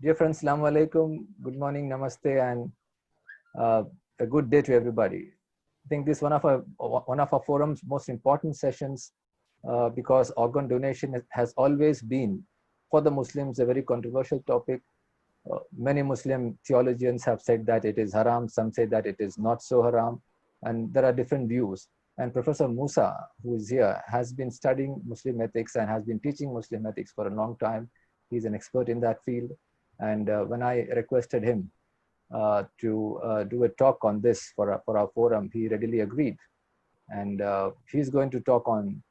Dear friends, Assalamu alaikum, good morning, namaste, and uh, a good day to everybody. I think this is one of our forum's most important sessions because organ donation has always been, for the Muslims, a very controversial topic. Many Muslim theologians have said that it is haram, some say that it is not so haram, and there are different views. And Professor Musa, who is here, has been studying Muslim ethics and has been teaching Muslim ethics for a long time. He's an expert in that field. And when I requested him to do a talk on this for our forum, he readily agreed. And he's going to talk on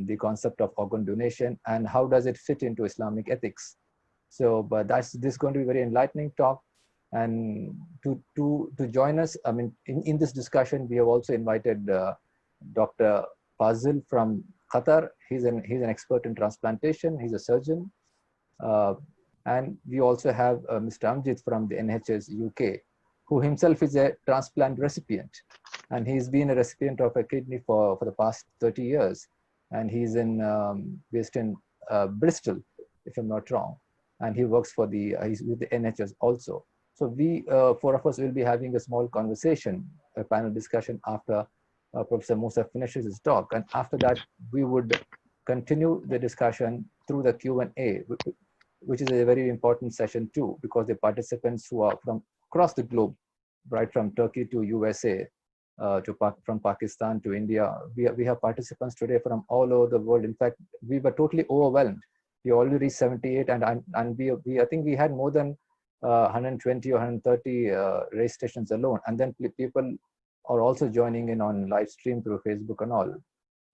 the concept of organ donation and how does it fit into Islamic ethics. So, but this is going to be a very enlightening talk. And to join us, I mean, in this discussion, we have also invited Dr. Fazil from Qatar. He's an expert in transplantation. He's a surgeon. And we also have Mr. Amjid from the NHS UK, who himself is a transplant recipient. And he's been a recipient of a kidney for the past 30 years. And he's based in Bristol, if I'm not wrong. And he works for he's with the NHS also. So we, four of us will be having a small conversation, a panel discussion after Professor Musa finishes his talk. And after that, we would continue the discussion through the Q&A, which is a very important session too, because the participants who are from across the globe, right from Turkey to USA, from Pakistan to India, we have participants today from all over the world. In fact, we were totally overwhelmed. We already reached 78, and I think we had more than 120 or 130 registrations alone. And then people are also joining in on live stream through Facebook and all.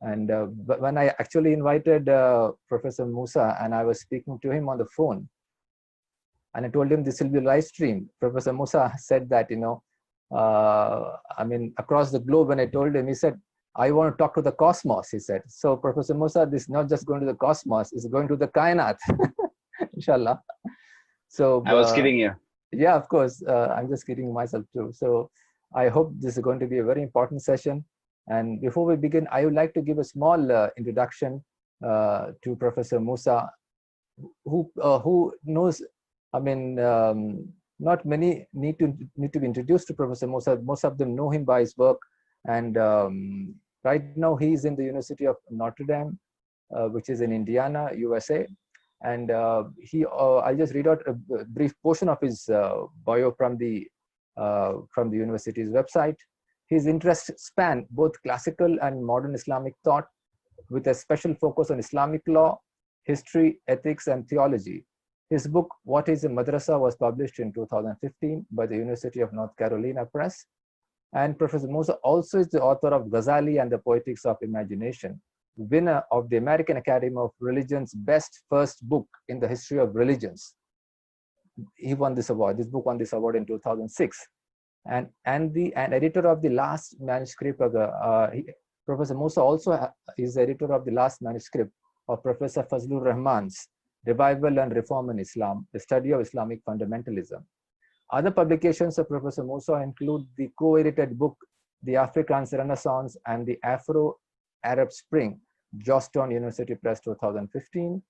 And but when I actually invited Professor Musa and I was speaking to him on the phone, and I told him this will be live stream, Professor Musa said that, I mean, across the globe, when I told him, he said, I want to talk to the cosmos, he said. So Professor Musa, this is not just going to the cosmos, it's going to the kainat, inshallah. So I was kidding you. Yeah, of course, I'm just kidding myself too. So I hope this is going to be a very important session. And before we begin, I would like to give a small introduction to Professor Musa, who knows, I mean, not many need to be introduced to Professor Musa. Most of them know him by his work. And right now he's in the University of Notre Dame, which is in Indiana, USA. And I'll just read out a brief portion of his bio from the university's website. His interests span both classical and modern Islamic thought, with a special focus on Islamic law, history, ethics, and theology. His book, What is a Madrasa, was published in 2015 by the University of North Carolina Press. And Professor Musa also is the author of Ghazali and the Poetics of Imagination, winner of the American Academy of Religion's Best First Book in the History of Religions. He won this award. This book won this award in 2006. And editor of the last manuscript of Professor Musa also is the editor of the last manuscript of Professor Fazlur Rahman's Revival and Reform in Islam, the study of Islamic fundamentalism. Other publications of Professor Musa include the co-edited book, The Afrikaans Renaissance and the Afro-Arab Spring, Georgetown University Press 2015,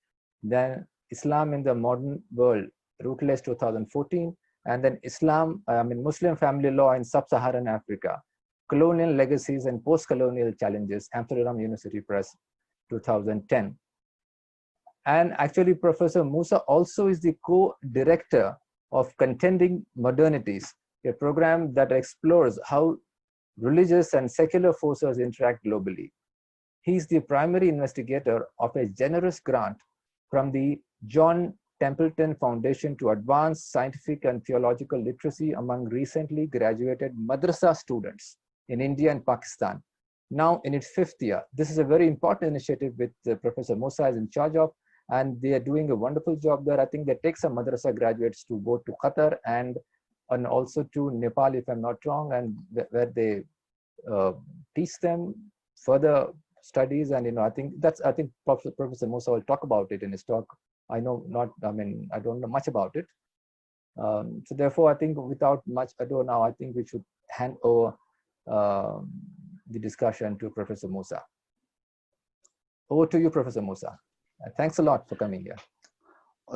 then Islam in the Modern World, Rootless 2014, and then Muslim Family Law in Sub-Saharan Africa, Colonial Legacies and Post-Colonial Challenges, Amsterdam University Press 2010. And actually, Professor Musa also is the co-director of Contending Modernities, a program that explores how religious and secular forces interact globally. He is the primary investigator of a generous grant from the John Templeton Foundation to advance scientific and theological literacy among recently graduated madrasa students in India and Pakistan, now in its 5th year. This is a very important initiative which Professor Musa is in charge of, and they are doing a wonderful job there. I think they take some madrasa graduates to go to Qatar and also to Nepal, if I'm not wrong, and where they teach them further studies. And I think Professor Musa will talk about it in his talk. I don't know much about it. So therefore, I think without much ado now, I think we should hand over the discussion to Professor Musa. Over to you, Professor Musa. Thanks a lot for coming here.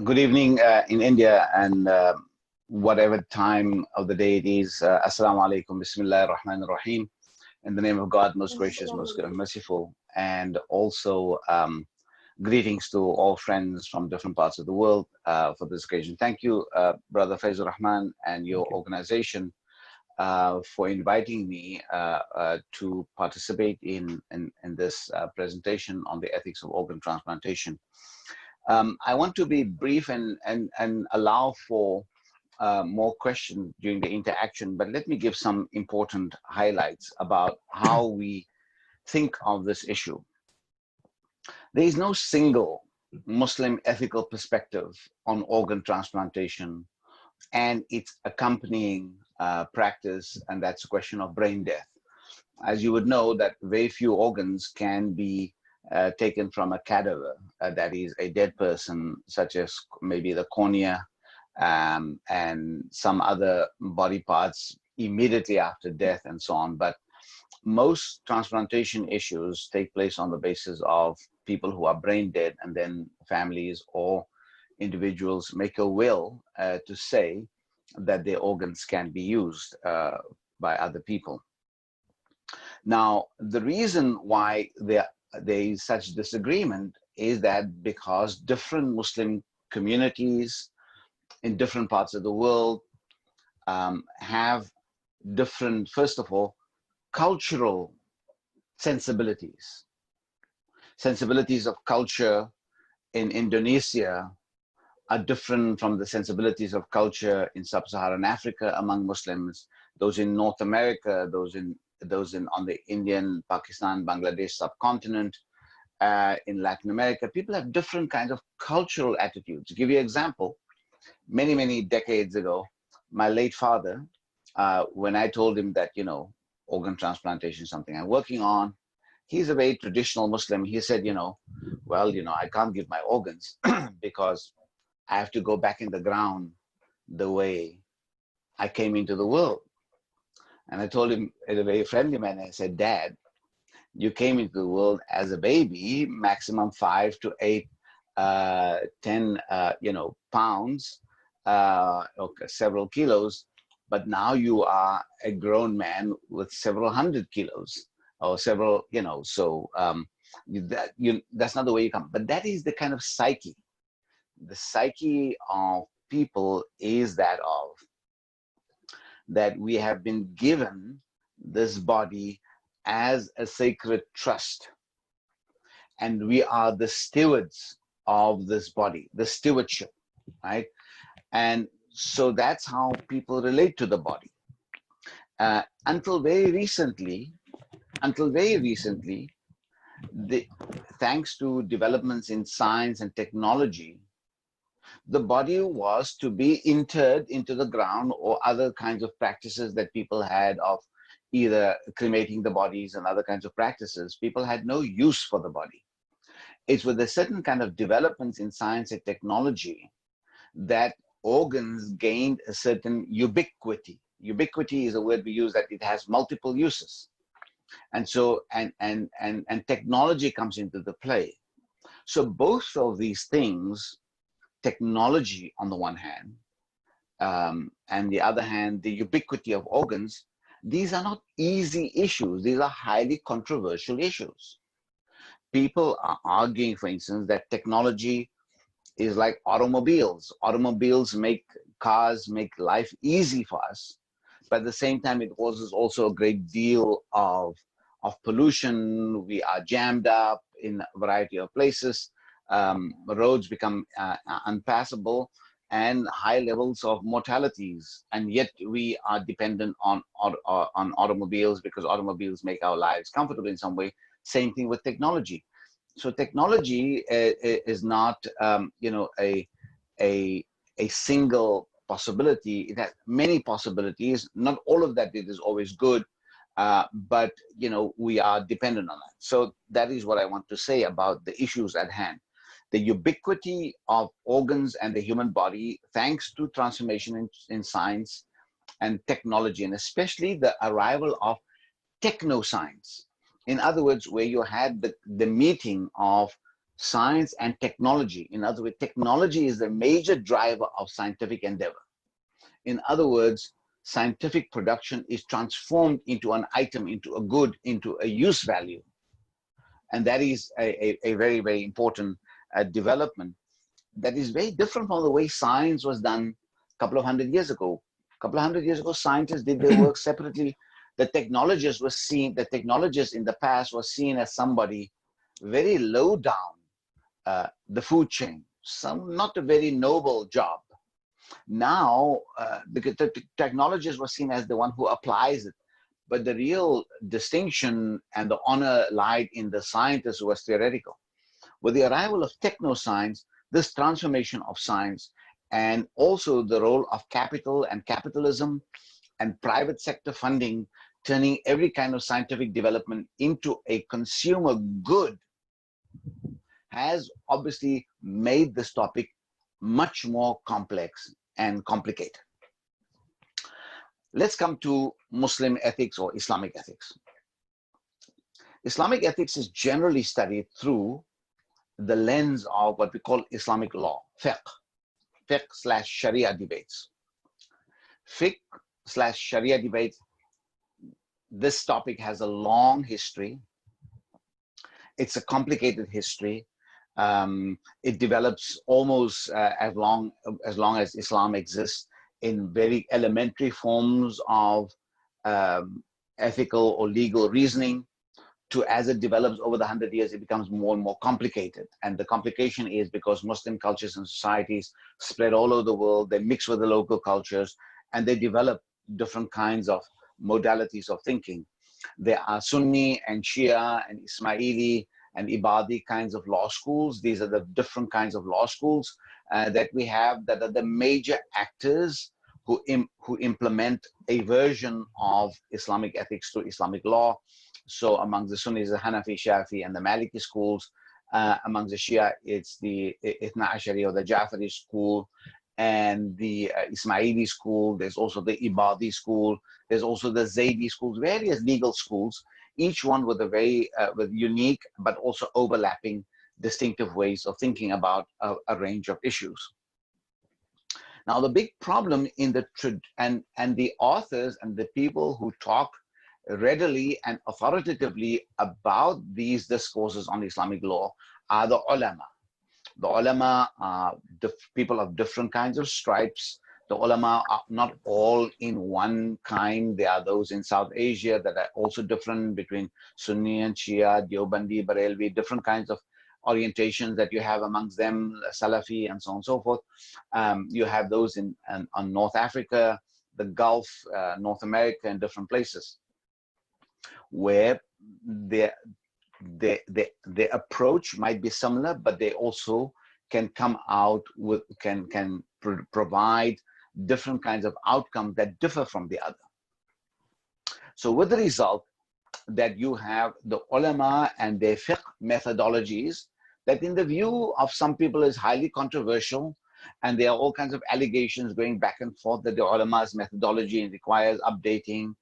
Good evening in India and whatever time of the day it is. Assalamu alaikum, Bismillah ar-Rahman ar-Rahim. In the name of God, most gracious, most merciful. And also greetings to all friends from different parts of the world for this occasion. Thank you, Brother Faizur Rahman and your organization for inviting me to participate in this presentation on the ethics of organ transplantation. I want to be brief and allow for more questions during the interaction, but let me give some important highlights about how we think of this issue. There is no single Muslim ethical perspective on organ transplantation and its accompanying practice, and that's a question of brain death. As you would know, that very few organs can be taken from a cadaver, that is a dead person, such as maybe the cornea and some other body parts immediately after death and so on. But most transplantation issues take place on the basis of people who are brain dead, and then families or individuals make a will to say that their organs can be used by other people. Now, the reason why there is such disagreement is that because different Muslim communities in different parts of the world have different, first of all, cultural sensibilities. Sensibilities of culture in Indonesia are different from the sensibilities of culture in sub-Saharan Africa among Muslims, those in North America, those on the Indian, Pakistan, Bangladesh subcontinent, in Latin America. People have different kinds of cultural attitudes. To give you an example, many decades ago, my late father, when I told him that, you know, organ transplantation is something I'm working on, he's a very traditional Muslim. He said, you know, well, you know, I can't give my organs because I have to go back in the ground the way I came into the world. And I told him in a very friendly manner, I said, Dad, you came into the world as a baby, maximum 5 to 8, 10, pounds, several kilos, but now you are a grown man with several hundred kilos or several, you know, so that's not the way you come. But that is the kind of psyche. The psyche of people is that we have been given this body as a sacred trust, and we are the stewards of this body, the stewardship, right? And so that's how people relate to the body. Until very recently, thanks to developments in science and technology, the body was to be interred into the ground, or other kinds of practices that people had of either cremating the bodies and other kinds of practices. People had no use for the body. It's with a certain kind of developments in science and technology that organs gained a certain ubiquity. Ubiquity is a word we use, that it has multiple uses. And so, and technology comes into the play. So both of these things, technology on the one hand, and the other hand, the ubiquity of organs, these are not easy issues. These are highly controversial issues. People are arguing, for instance, that technology is like automobiles. Automobiles make cars, make life easy for us, but at the same time, it causes also a great deal of pollution. We are jammed up in a variety of places. Roads become unpassable, and high levels of mortalities. And yet we are dependent on automobiles, because automobiles make our lives comfortable in some way. Same thing with technology. So technology is not, a single possibility. It has many possibilities. Not all of that it is always good, but you know, we are dependent on that. So that is what I want to say about the issues at hand. The ubiquity of organs and the human body, thanks to transformation in science and technology, and especially the arrival of technoscience. In other words, where you had the meeting of science and technology. In other words, technology is the major driver of scientific endeavor. In other words, scientific production is transformed into an item, into a good, into a use value. And that is a very, very important development that is very different from the way science was done a couple of hundred years ago. A couple of hundred years ago, scientists did their work separately. The technologists in the past was seen as somebody very low down the food chain, not a very noble job. Now, because the technologist was seen as the one who applies it, but the real distinction and the honor lied in the scientist who was theoretical. With the arrival of technoscience, this transformation of science and also the role of capital and capitalism and private sector funding, turning every kind of scientific development into a consumer good, has obviously made this topic much more complex and complicated. Let's come to Muslim ethics or Islamic ethics. Islamic ethics is generally studied through the lens of what we call Islamic law, fiqh / Sharia debates. Fiqh / Sharia debates, this topic has a long history. It's a complicated history. It develops almost as long as Islam exists in very elementary forms of ethical or legal reasoning, to as it develops over the 100 years, it becomes more and more complicated. And the complication is because Muslim cultures and societies spread all over the world, they mix with the local cultures, and they develop different kinds of modalities of thinking. There are Sunni and Shia and Ismaili and Ibadi kinds of law schools. These are the different kinds of law schools that we have, that are the major actors who implement a version of Islamic ethics to Islamic law. So among the Sunnis, the Hanafi, Shafi, and the Maliki schools. Among the Shia, it's the Ithna Ashari or the Jafari school and the Ismaili school. There's also the Ibadi school. There's also the Zaydi schools, various legal schools, each one with a very with unique but also overlapping distinctive ways of thinking about a range of issues. Now, the big problem in the and the authors and the people who talk readily and authoritatively about these discourses on Islamic law are the ulama. The ulama are people of different kinds of stripes. The ulama are not all in one kind. There are those in South Asia that are also different between Sunni and Shia, Deobandi, Barelvi, different kinds of orientations that you have amongst them, Salafi, and so on and so forth. You have those on North Africa, the Gulf, North America, and different places, where their approach might be similar, but they also can come out with, can provide different kinds of outcomes that differ from the other. So with the result that you have the ulama and their fiqh methodologies that in the view of some people is highly controversial, and there are all kinds of allegations going back and forth that the ulama's methodology requires updating,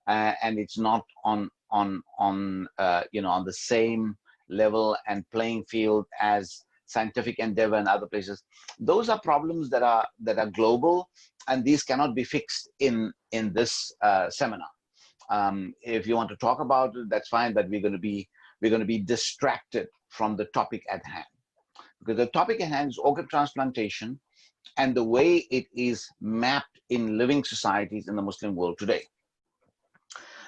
and it's not on the same level and playing field as scientific endeavor in other places. Those are problems that are global, and these cannot be fixed in this seminar. If you want to talk about it, that's fine, but we're going to be distracted from the topic at hand, because the topic at hand is organ transplantation and the way it is mapped in living societies in the Muslim world today.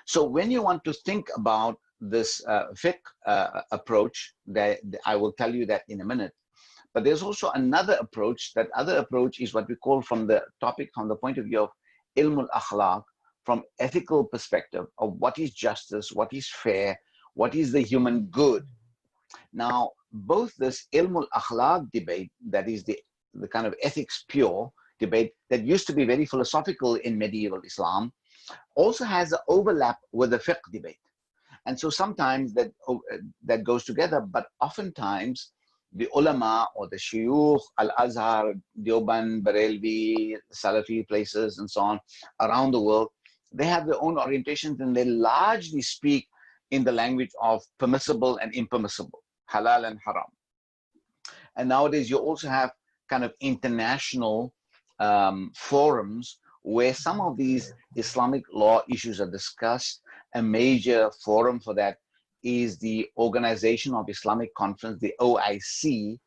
So when you want to think about this fiqh approach, that I will tell you that in a minute, but there's also another approach. That other approach is what we call, from the topic, from the point of view of ilm al-akhlaq, from ethical perspective of what is justice, what is fair, what is the human good. Now, both this ilm al-akhlaq debate, that is the kind of ethics pure debate that used to be very philosophical in medieval Islam, also has an overlap with the fiqh debate. And so sometimes that goes together, but oftentimes the ulama or the shuyukh, al-Azhar, Deoband, Barelvi, Salafi places and so on around the world, they have their own orientations, and they largely speak in the language of permissible and impermissible, halal and haram. And nowadays you also have kind of international forums where some of these Islamic law issues are discussed. A major forum for that is the Organization of Islamic Conference, the OIC.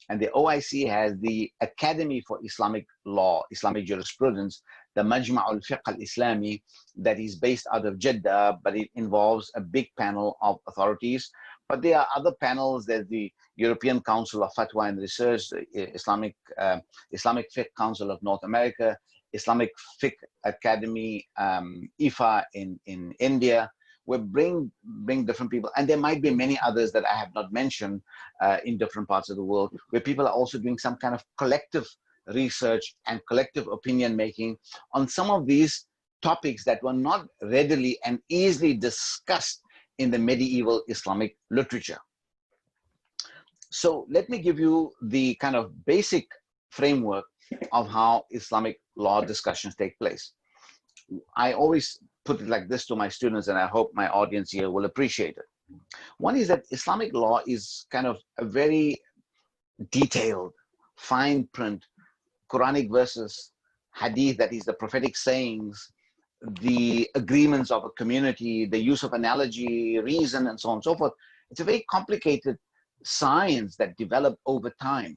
And the OIC has the Academy for Islamic Law, Islamic Jurisprudence, the Majma' al-Fiqh al-Islami, that is based out of Jeddah, but it involves a big panel of authorities. But there are other panels. There's the European Council of Fatwa and Research, the Islamic Fiqh Council of North America, Islamic Fiqh Academy, IFA in India. We bring different people, and there might be many others that I have not mentioned in different parts of the world, where people are also doing some kind of collective research and collective opinion making on some of these topics that were not readily and easily discussed in the medieval Islamic literature. So let me give you the kind of basic framework of how Islamic law discussions take place. I always put it like this to my students, and I hope my audience here will appreciate it. One is that Islamic law is kind of a very detailed, fine print, Quranic verses, hadith, that is the prophetic sayings, the agreements of a community, the use of analogy, reason, and so on and so forth. It's a very complicated science that developed over time.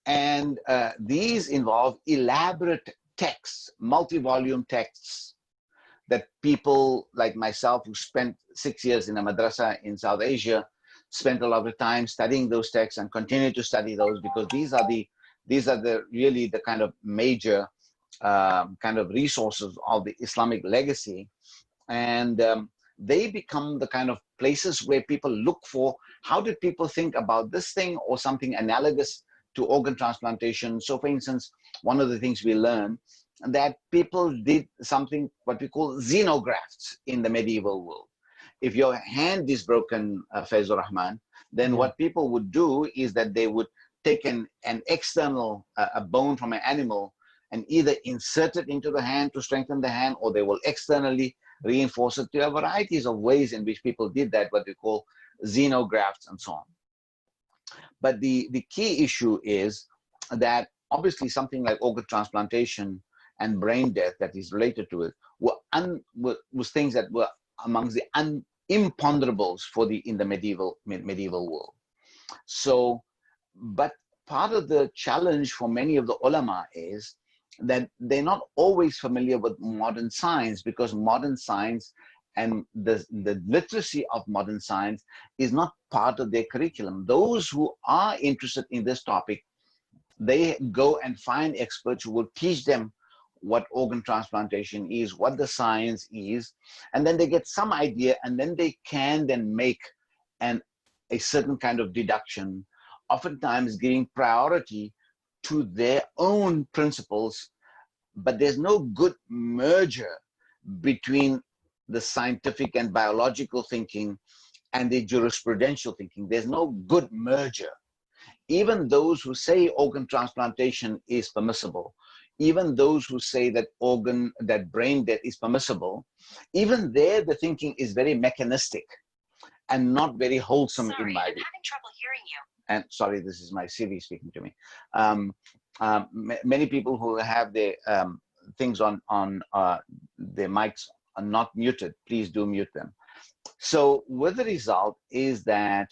And these involve elaborate texts, multi-volume texts that people like myself who spent 6 years in a madrasa in South Asia spent a lot of time studying those texts and continue to study those, because these are the really the kind of major kind of resources of the Islamic legacy. And they become the kind of places where people look for, how did people think about this thing or something analogous to organ transplantation. So for instance, one of the things we learned, that people did something what we call xenografts in the medieval world. If your hand is broken, Faizur Rahman, then what people would do is that they would take an external, a bone from an animal, and either insert it into the hand to strengthen the hand, or they will externally reinforce it. There are varieties of ways in which people did that, what we call xenografts and so on. But the key issue is that obviously something like organ transplantation and brain death that is related to it was things that were amongst the imponderables for in the medieval world. So, but part of the challenge for many of the ulama is that they're not always familiar with modern science, because modern science and the literacy of modern science is not part of their curriculum. Those who are interested in this topic, they go and find experts who will teach them what organ transplantation is, what the science is, and then they get some idea, and then they can then make a certain kind of deduction, oftentimes giving priority to their own principles. But there's no good merger between the scientific and biological thinking and the jurisprudential thinking. There's no good merger. Even those who say organ transplantation is permissible, even those who say that brain death is permissible, even there the thinking is very mechanistic and not very wholesome in my view. I'm having trouble hearing you. And sorry, this is my Siri speaking to me. Many people who have their things on their mics are not muted. Please do mute them. So with the result is that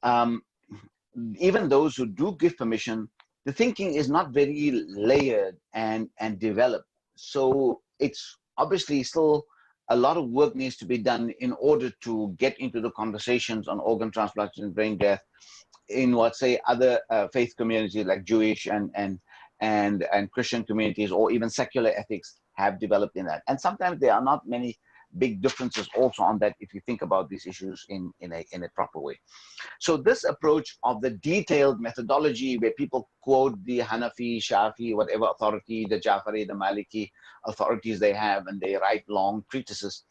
even those who do give permission, the thinking is not very layered and developed. So it's obviously still a lot of work needs to be done in order to get into the conversations on organ transplantation and brain death in what say other faith communities like Jewish and Christian communities, or even secular ethics have developed in that. And sometimes there are not many big differences also on that if you think about these issues in a proper way. So this approach of the detailed methodology where people quote the Hanafi, Shafi, whatever authority, the Jafari, the Maliki authorities they have, and they write long treatises,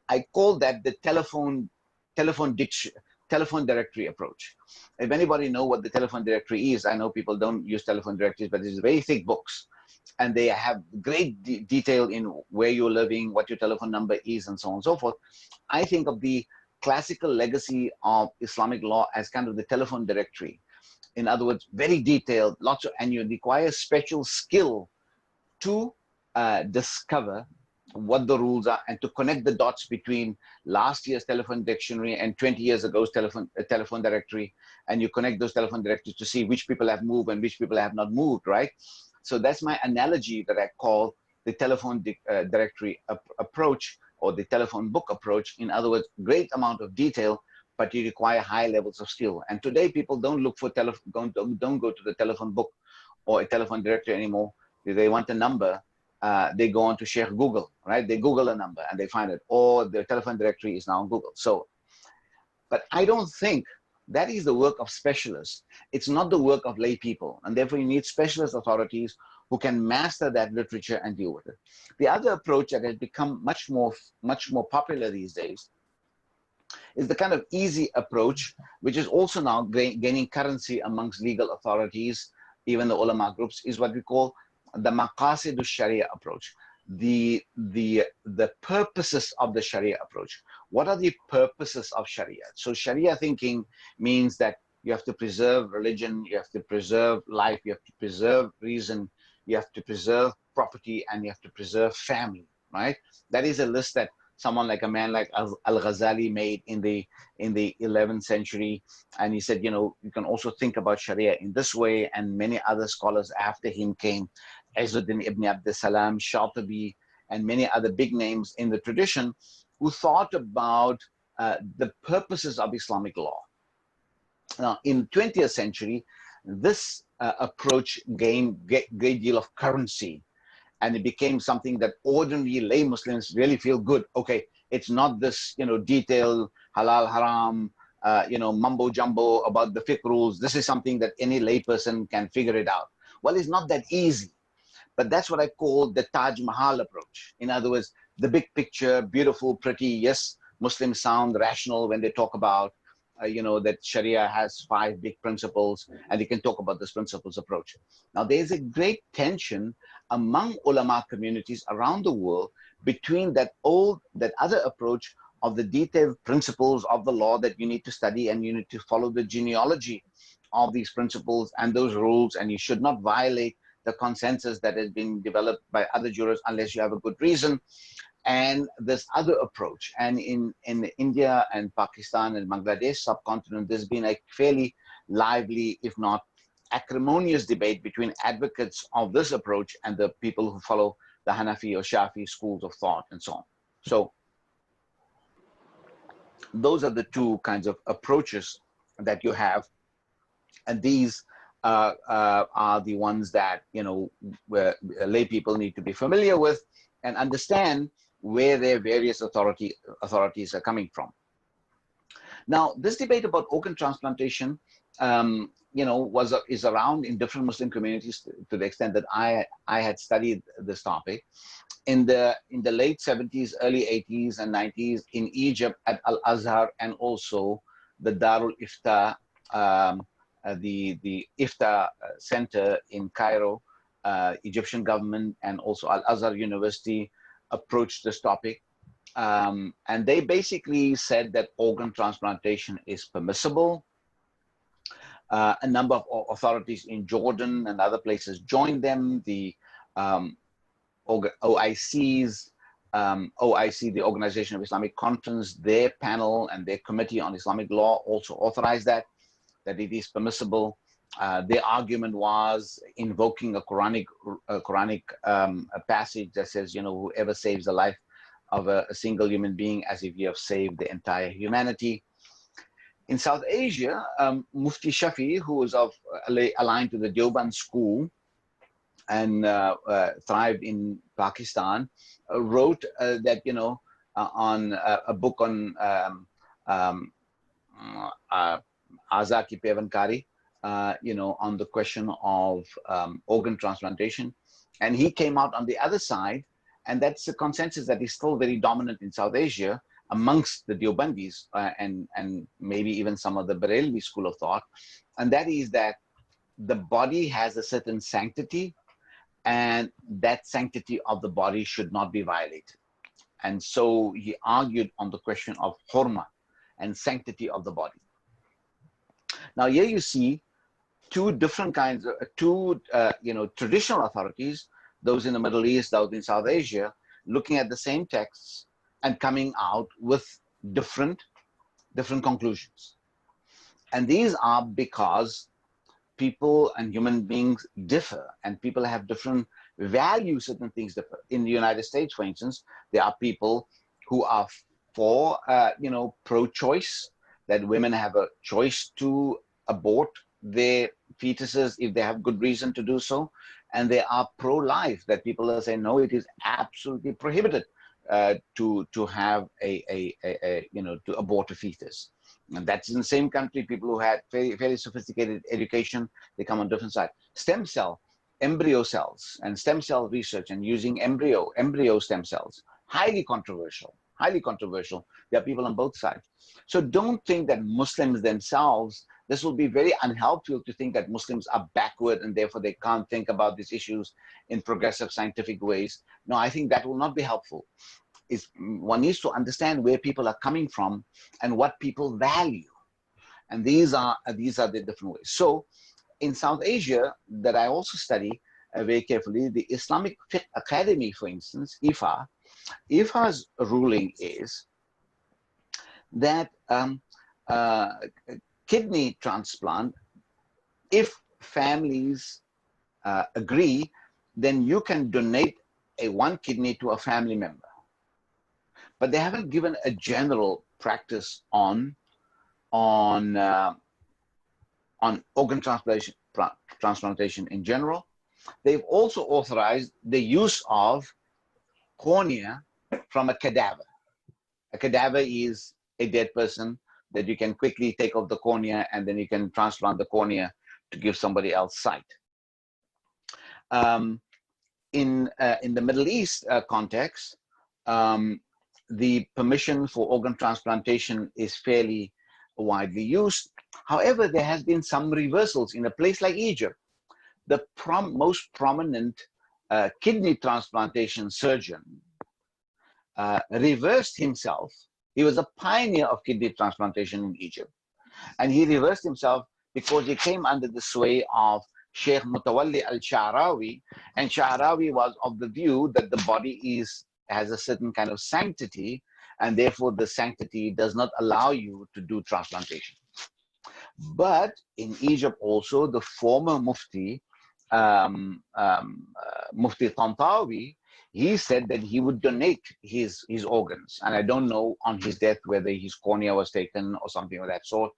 I call that the telephone directory approach. If anybody know what the telephone directory is, I know people don't use telephone directories, but it's very thick books. And they have great detail in where you're living, what your telephone number is, and so on and so forth. I think of the classical legacy of Islamic law as kind of the telephone directory. In other words, very detailed, lots of, and you require special skill to discover what the rules are and to connect the dots between last year's telephone dictionary and 20 years ago's telephone directory, and you connect those telephone directories to see which people have moved and which people have not moved, right? So that's my analogy that I call the telephone directory approach, or the telephone book approach. In other words, great amount of detail, but you require high levels of skill. And today people don't look for don't go to the telephone book or a telephone directory anymore. They want a number, they go on to Sheikh Google, right? They Google a number and they find it, or the telephone directory is now on Google. So, but I don't think that is the work of specialists. It's not the work of lay people. And therefore you need specialist authorities who can master that literature and deal with it. The other approach that has become much more popular these days is the kind of easy approach, which is also now gaining currency amongst legal authorities, even the ulama groups, is what we call the maqasid al-sharia approach, the purposes of the sharia approach. What are the purposes of sharia? So sharia thinking means that you have to preserve religion, you have to preserve life, you have to preserve reason, you have to preserve property, and you have to preserve family, right? That is a list that someone like a man like Al-Ghazali made in the 11th century. And he said, you know, you can also think about Sharia in this way. And many other scholars after him came, Izzuddin ibn Abd Salam, Shatibi, and many other big names in the tradition who thought about the purposes of Islamic law. Now, in 20th century, this approach gained great deal of currency, and it became something that ordinary lay Muslims really feel good. Okay, it's not this, you know, detailed halal, haram, you know, mumbo jumbo about the fiqh rules. This is something that any lay person can figure it out. Well, it's not that easy, but that's what I call the Taj Mahal approach. In other words, the big picture, beautiful, pretty. Yes, Muslims sound rational when they talk about, you know, that Sharia has 5 big principles, and they can talk about this principles approach. Now, there's a great tension among ulama communities around the world between that other approach of the detailed principles of the law that you need to study, and you need to follow the genealogy of these principles and those rules, and you should not violate the consensus that has been developed by other jurists unless you have a good reason. And this other approach, and in India and Pakistan and Bangladesh subcontinent, there's been a fairly lively, if not acrimonious, debate between advocates of this approach and the people who follow the Hanafi or Shafi schools of thought and so on. So those are the two kinds of approaches that you have, and these are the ones that, you know, lay people need to be familiar with and understand where their various authorities are coming from. Now, this debate about organ transplantation, you know, is around in different Muslim communities to the extent that I had studied this topic. In the late 70s, early 80s and 90s in Egypt at Al-Azhar, and also the Darul Ifta, the Ifta Center in Cairo, Egyptian government, and also Al-Azhar University approached this topic. And they basically said that organ transplantation is permissible. A number of authorities in Jordan and other places joined them. The OICs, OIC, the Organization of Islamic Conference, their panel and their committee on Islamic law also authorized that it is permissible. Their argument was invoking a Quranic passage that says, you know, whoever saves the life of a single human being, as if you have saved the entire humanity. In South Asia, Mufti Shafi, who was aligned to the Deoband school and thrived in Pakistan, wrote that, you know, on a book on Aza Ki Pevankari, you know, on the question of organ transplantation. And he came out on the other side, and that's a consensus that is still very dominant in South Asia amongst the Deobandis and maybe even some of the Barelvi school of thought. And that is that the body has a certain sanctity, and that sanctity of the body should not be violated. And so he argued on the question of hurma, and sanctity of the body. Now here you see two different kinds of, traditional authorities, those in the Middle East, those in South Asia, looking at the same texts and coming out with different conclusions. And these are because people and human beings differ, and people have different values. Certain things differ. In the United States, for instance, there are people who are for, pro-choice, that women have a choice to abort their fetuses if they have good reason to do so. And they are pro-life, that people are saying, no, it is absolutely prohibited to have to abort a fetus. And that's in the same country. People who had very, very sophisticated education, they come on different sides. Stem cell, embryo cells, and stem cell research, and using embryo stem cells, highly controversial, highly controversial. There are people on both sides. So don't think that Muslims themselves, this will be very unhelpful to think that Muslims are backward and therefore they can't think about these issues in progressive scientific ways. No, I think that will not be helpful. One needs to understand where people are coming from and what people value. And these are the different ways. So in South Asia, that I also study very carefully, the Islamic Fiqh Academy, for instance, IFA's ruling is that kidney transplant, if families agree, then you can donate one kidney to a family member. But they haven't given a general practice on organ transplantation in general. They've also authorized the use of cornea from a cadaver. A cadaver is a dead person that you can quickly take off the cornea, and then you can transplant the cornea to give somebody else sight. In the Middle East context, the permission for organ transplantation is fairly widely used. However, there has been some reversals in a place like Egypt. The most prominent kidney transplantation surgeon reversed himself. He was a pioneer of kidney transplantation in Egypt. And he reversed himself because he came under the sway of Sheikh Mutawalli al-Sha'rawi. And Sha'rawi was of the view that the body has a certain kind of sanctity, and therefore the sanctity does not allow you to do transplantation. But in Egypt also, the former Mufti, Mufti Tantawi, he said that he would donate his organs. And I don't know on his death whether his cornea was taken or something of that sort.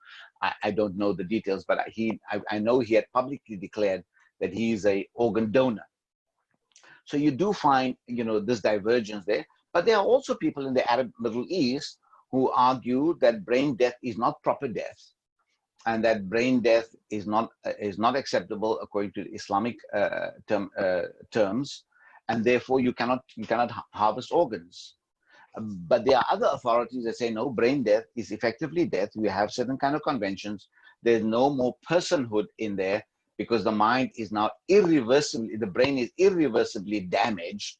I don't know the details, but I know he had publicly declared that he is an organ donor. So you do find, this divergence there. But there are also people in the Arab Middle East who argue that brain death is not proper death, and that brain death is not acceptable according to Islamic terms, and therefore you cannot harvest organs. But there are other authorities that say no, brain death is effectively death. We have certain kind of conventions. There's no more personhood in there, because the mind is now the brain is irreversibly damaged,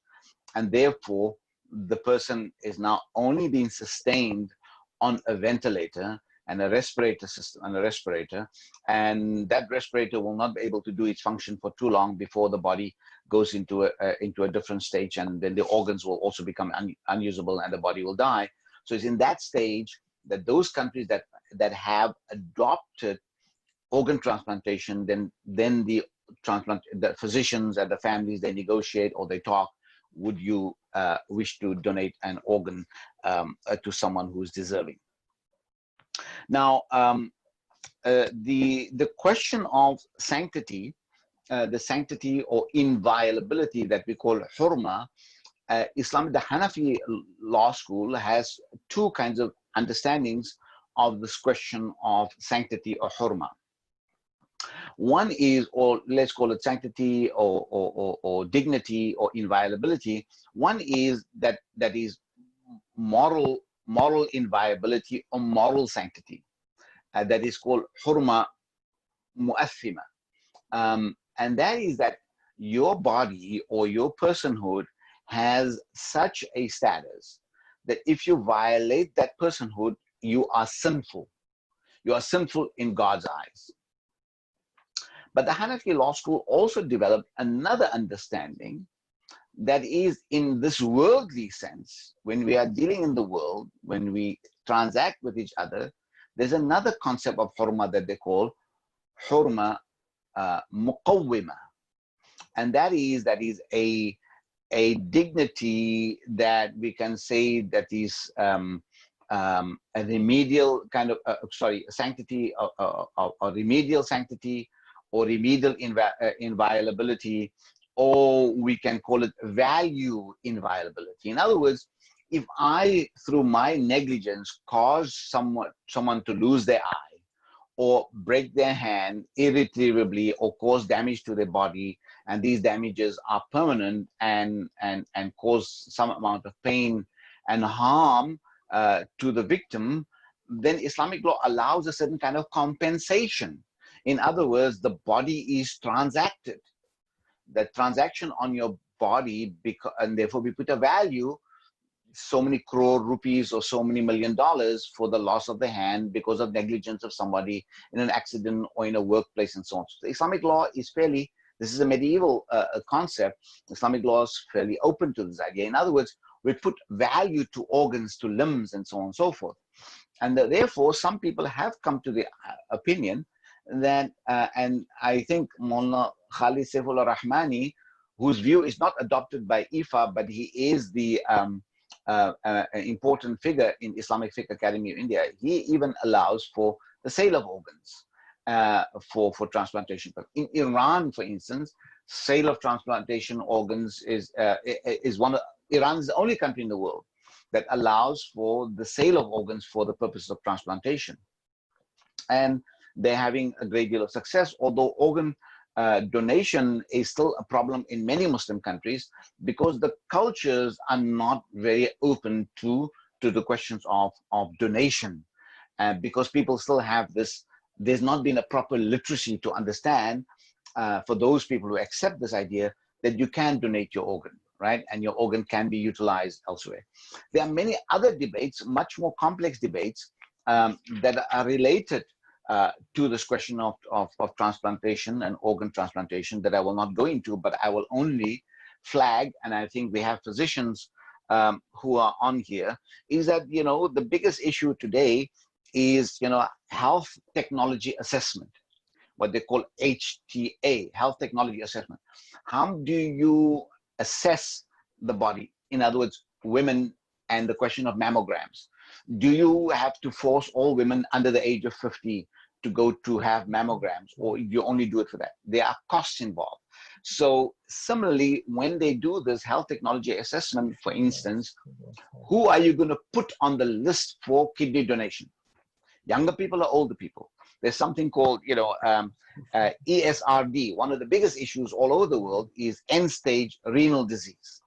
and therefore the person is now only being sustained on a ventilator and a respirator system, and that respirator will not be able to do its function for too long before the body goes into a different stage, and then the organs will also become unusable and the body will die. So it's in that stage that those countries that have adopted organ transplantation, then the physicians and the families, they negotiate or they talk, would you wish to donate an organ to someone who is deserving? Now, the question of sanctity, the sanctity or inviolability that we call hurma, Islam, the Hanafi law school has two kinds of understandings of this question of sanctity or hurma. One is, or let's call it sanctity or dignity or inviolability. One is that is moral inviolability or moral sanctity. That is called hurma mu'athima. And that is that your body or your personhood has such a status that if you violate that personhood, you are sinful. You are sinful in God's eyes. But the Hanafi law school also developed another understanding that is, in this worldly sense, when we are dealing in the world, when we transact with each other, there's another concept of hurma that they call hurma muqawwima. And that is a dignity that we can say that is a remedial kind of, sanctity, or remedial sanctity, or remedial inviolability, or we can call it value inviolability. In other words, if I, through my negligence, cause someone to lose their eye, or break their hand irretrievably, or cause damage to their body, and these damages are permanent and cause some amount of pain and harm to the victim, then Islamic law allows a certain kind of compensation. In other words, the body is transacted. The transaction on your body, and therefore we put a value, so many crore rupees or so many $1 million for the loss of the hand because of negligence of somebody in an accident or in a workplace and so on. So Islamic law is fairly, this is a medieval concept. Islamic law is fairly open to this idea. In other words, we put value to organs, to limbs, and so on and so forth. And therefore, some people have come to the opinion that, and I think Mullah Khalid Saifullah Rahmani, whose view is not adopted by IFA, but he is the important figure in Islamic Fiqh Academy of India, he even allows for the sale of organs for transplantation. In Iran, for instance, sale of transplantation organs is Iran is the only country in the world that allows for the sale of organs for the purpose of transplantation. And they're having a great deal of success, although organ donation is still a problem in many Muslim countries because the cultures are not very open to the questions of donation. Because people still have this, there's not been a proper literacy to understand for those people who accept this idea that you can donate your organ, right? And your organ can be utilized elsewhere. There are many other debates, much more complex debates that are related to this question of transplantation and organ transplantation that I will not go into, but I will only flag, and I think we have physicians who are on here, is that, you know, the biggest issue today is, you know, health technology assessment, what they call HTA, health technology assessment. How do you assess the body? In other words, women and the question of mammograms. Do you have to force all women under the age of 50 to go to have mammograms, or you only do it for that? There are costs involved. So similarly, when they do this health technology assessment, for instance, who are you going to put on the list for kidney donation? Younger people or older people? There's something called, you know, ESRD. One of the biggest issues all over the world is end-stage renal disease.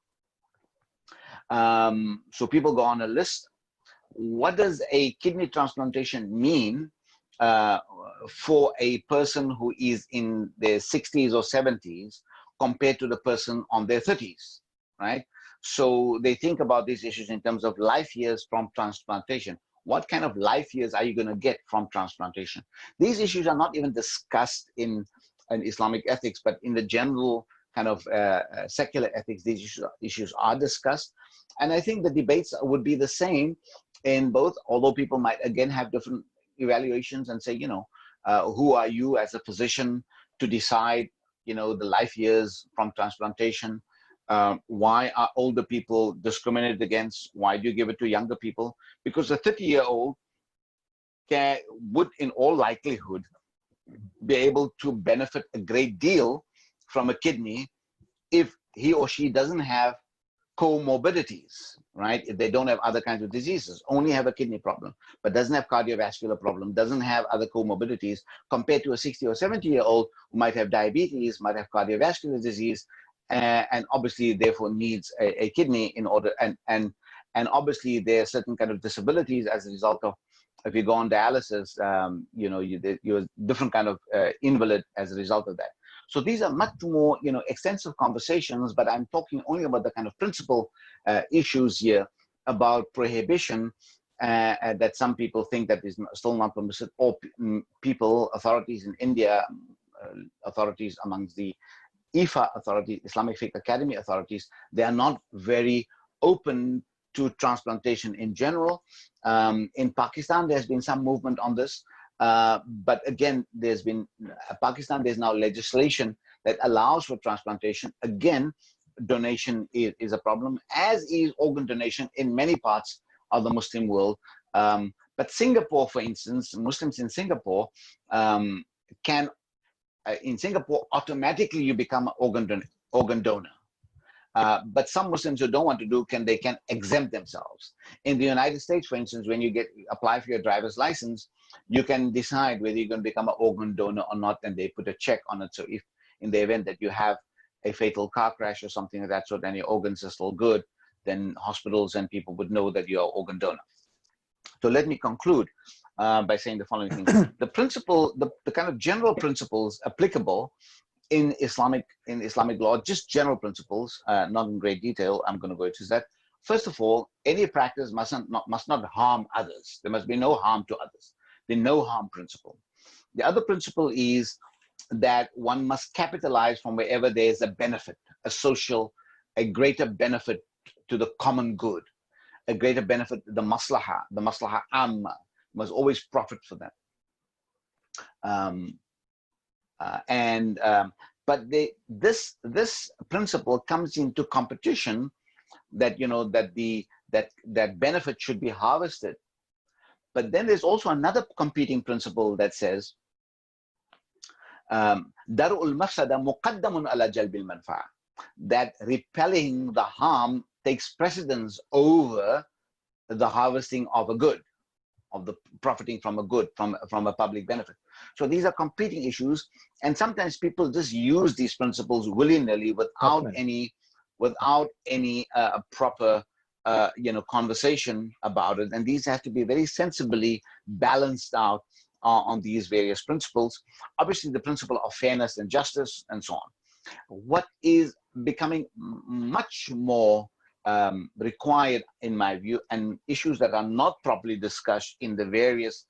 So people go on a list. What does a kidney transplantation mean for a person who is in their 60s or 70s compared to the person on their 30s, right? So they think about these issues in terms of life years from transplantation. What kind of life years are you going to get from transplantation? These issues are not even discussed in Islamic ethics, but in the general kind of secular ethics, these issues are discussed. And I think the debates would be the same in both, although people might again have different evaluations and say, you know, who are you as a physician to decide, you know, the life years from transplantation? Why are older people discriminated against? Why do you give it to younger people? Because a 30-year-old would, in all likelihood, be able to benefit a great deal from a kidney if he or she doesn't have comorbidities, right? If they don't have other kinds of diseases, only have a kidney problem, but doesn't have cardiovascular problem, doesn't have other comorbidities, compared to a 60 or 70-year-old who might have diabetes, might have cardiovascular disease, and obviously therefore needs a kidney in order, and obviously there are certain kind of disabilities as a result of, if you go on dialysis, you know, you're a different kind of invalid as a result of that. So these are much more, you know, extensive conversations, but I'm talking only about the kind of principal issues here about prohibition that some people think that is still not permissible, or people, authorities in India, authorities amongst the IFA authority, Islamic Fiqh Academy authorities, they are not very open to transplantation in general. In Pakistan, there's been some movement on this. But again, there's now legislation that allows for transplantation. Again, donation is a problem, as is organ donation in many parts of the Muslim world. But Singapore, for instance, Muslims in Singapore can, in Singapore, automatically you become an organ donor. But some Muslims who don't want to do, they can exempt themselves. In the United States, for instance, when you apply for your driver's license, you can decide whether you're going to become an organ donor or not, and they put a check on it. So if in the event that you have a fatal car crash or something of that sort, and your organs are still good, then hospitals and people would know that you are organ donor. So let me conclude by saying the following things. The principle, the kind of general principles applicable in Islamic law, just general principles, not in great detail, I'm going to go into that. First of all, any practice must not harm others. There must be no harm to others. The no harm principle. The other principle is that one must capitalize from wherever there is a benefit, a greater benefit to the common good, a greater benefit to the maslaha amma, must always profit for them. But this principle comes into competition that that benefit should be harvested. But then there's also another competing principle that says dar'ul mafsada muqaddamun ala jalbil manfa'a, that repelling the harm takes precedence over the harvesting of a good, of the profiting from a good, from a public benefit. So these are competing issues, and sometimes people just use these principles willy-nilly without any proper conversation about it. And these have to be very sensibly balanced out on these various principles. Obviously, the principle of fairness and justice, and so on. What is becoming much more required, in my view, and issues that are not properly discussed in the various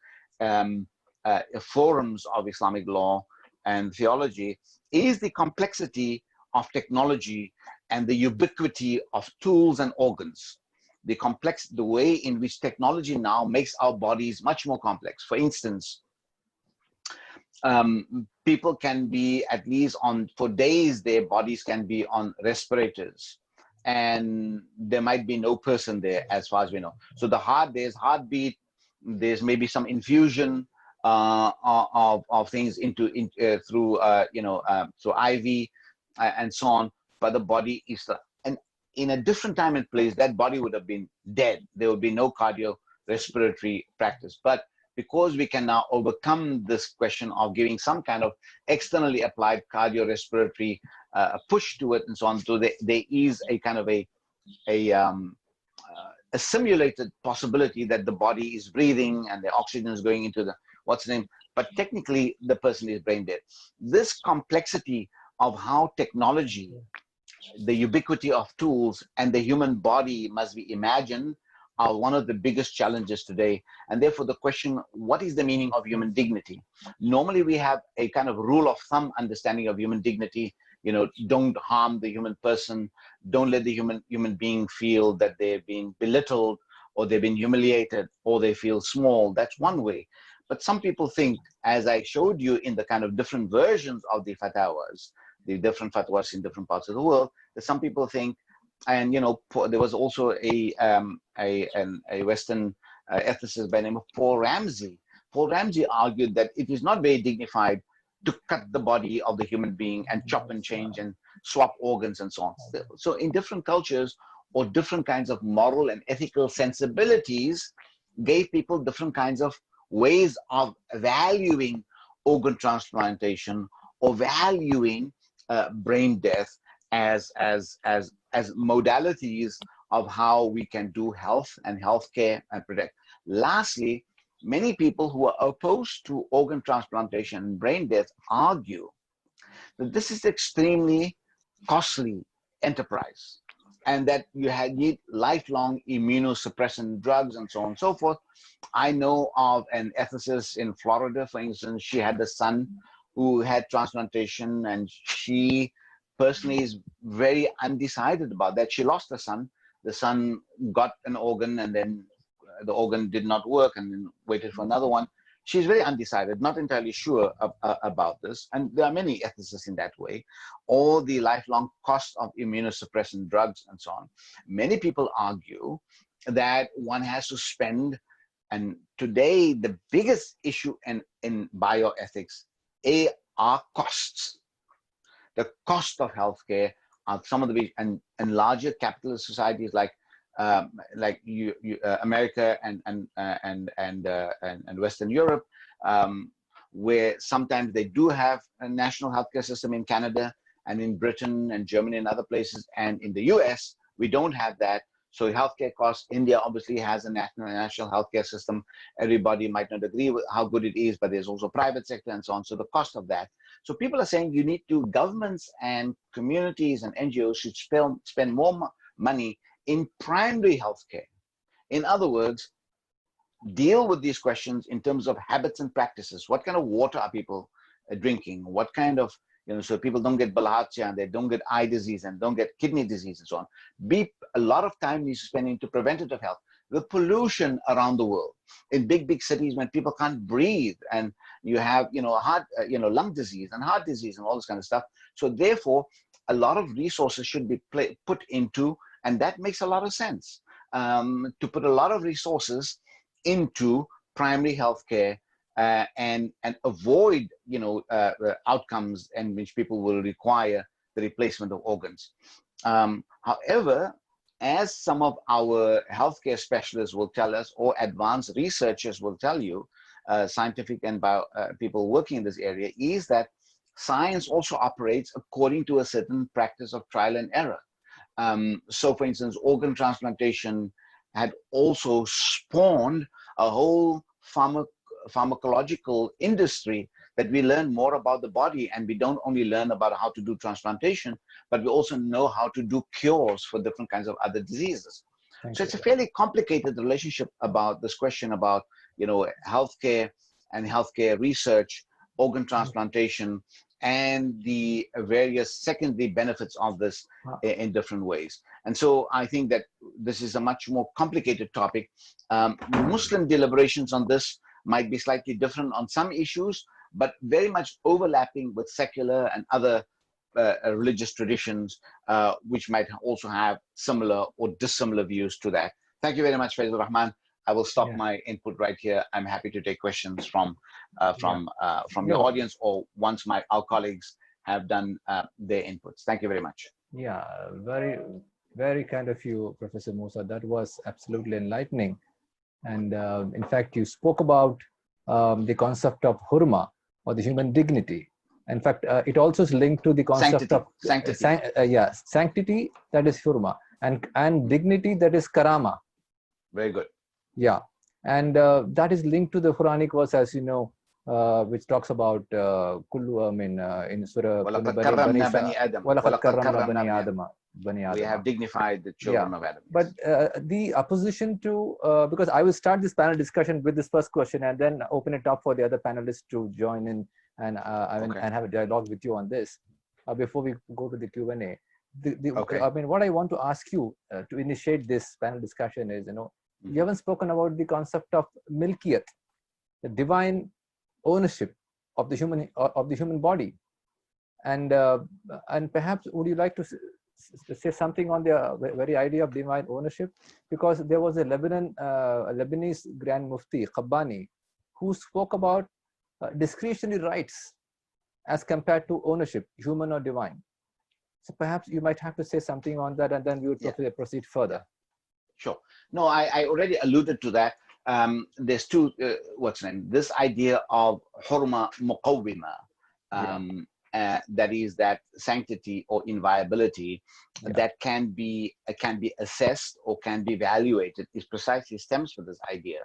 forums of Islamic law and theology, is the complexity of technology and the ubiquity of tools and organs. The way in which technology now makes our bodies much more complex. For instance, people can be, at least for days, their bodies can be on respirators, and there might be no person there, as far as we know. So there's heartbeat, there's maybe some infusion of things through IV and so on, but the body is in a different time and place, that body would have been dead. There would be no cardiorespiratory practice. But because we can now overcome this question of giving some kind of externally applied cardiorespiratory push to it and so on, so there is a kind of a simulated possibility that the body is breathing and the oxygen is going into the but technically the person is brain dead. This complexity of how technology, the ubiquity of tools, and the human body must be imagined are one of the biggest challenges today. And therefore the question, what is the meaning of human dignity? Normally we have a kind of rule of thumb understanding of human dignity. Don't harm the human person, don't let the human being feel that they're being belittled, or they've been humiliated, or they feel small. That's one way. But some people think, as I showed you in the kind of different versions of the fatwas, the different fatwas in different parts of the world, that some people think, and there was also a Western ethicist by the name of Paul Ramsey. Paul Ramsey argued that it is not very dignified to cut the body of the human being and chop and change and swap organs and so on. So in different cultures, or different kinds of moral and ethical sensibilities, gave people different kinds of ways of valuing organ transplantation, or valuing brain death as modalities of how we can do health and healthcare and protect. Lastly, many people who are opposed to organ transplantation and brain death argue that this is extremely costly enterprise, and that you need lifelong immunosuppressant drugs and so on and so forth. I know of an ethicist in Florida, for instance. She had a son who had transplantation, and she personally is very undecided about that. She lost her son. The son got an organ, and then the organ did not work, and then waited for another one. She's very undecided, not entirely sure about this. And there are many ethicists in that way. All the lifelong cost of immunosuppressant drugs and so on. Many people argue that one has to spend, and today the biggest issue in bioethics are costs. The cost of healthcare are some of the and larger capitalist societies like America and Western Europe, where sometimes they do have a national healthcare system in Canada and in Britain and Germany and other places, and in the US we don't have that. So healthcare costs, India obviously has a national healthcare system. Everybody might not agree with how good it is, but there's also private sector and so on. So the cost of that. So people are saying you need to, governments and communities and NGOs should spend more money in primary healthcare. In other words, deal with these questions in terms of habits and practices. What kind of water are people drinking? What kind of, so people don't get bilharzia and they don't get eye disease and don't get kidney disease and so on. A lot of time needs to spend into preventative health. The pollution around the world in big cities, when people can't breathe, and you have heart, lung disease and heart disease and all this kind of stuff. So therefore, a lot of resources should be put into, and that makes a lot of sense, to put a lot of resources into primary healthcare, and avoid outcomes in which people will require the replacement of organs. However, as some of our healthcare specialists will tell us, or advanced researchers will tell you, scientific and people working in this area, is that science also operates according to a certain practice of trial and error. So for instance, organ transplantation had also spawned a whole pharmacological industry, that we learn more about the body, and we don't only learn about how to do transplantation, but we also know how to do cures for different kinds of other diseases. So it's a fairly complicated relationship about this question about, healthcare and healthcare research, organ transplantation, and the various secondary benefits of this in different ways. And so I think that this is a much more complicated topic. Muslim deliberations on this might be slightly different on some issues, but very much overlapping with secular and other religious traditions, which might also have similar or dissimilar views to that. Thank you very much, Faizur Rahman. I will stop my input right here. I'm happy to take questions from your audience, or once our colleagues have done their inputs. Thank you very much. Yeah, very, very kind of you, Professor Musa. That was absolutely enlightening. And in fact, you spoke about the concept of hurma, or the human dignity. In fact, it also is linked to the concept of sanctity, that is hurma, and dignity, that is karama. Very good. Yeah, and that is linked to the Quranic verse, as you know, which talks about in Surah we have dignified the children of Adam. But the opposition to, because I will start this panel discussion with this first question and then open it up for the other panelists to join in and and have a dialogue with you on this before we go to the Q&A. I mean, what I want to ask you to initiate this panel discussion is, you haven't spoken about the concept of milkiyat, the divine ownership of the human body, and perhaps would you like to say something on the very idea of divine ownership? Because there was a Lebanese Grand Mufti Qabbani who spoke about discretionary rights as compared to ownership, human or divine. So perhaps you might have to say something on that, and then we would proceed further. Sure. No, I already alluded to that. There's two, this idea of hurma muqawwima, that is that sanctity or inviolability that can be assessed or can be evaluated, is precisely stems from this idea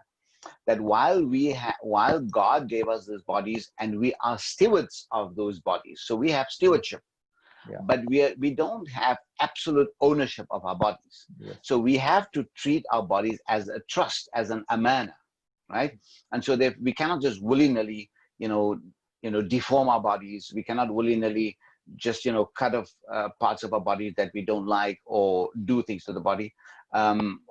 that while God gave us these bodies and we are stewards of those bodies, so we have stewardship. Yeah. but we don't have absolute ownership of our bodies. Yes. So we have to treat our bodies as a trust, as an amana, right? And so we cannot just willy-nilly, deform our bodies. We cannot willy-nilly just, cut off parts of our body that we don't like, or do things to the body.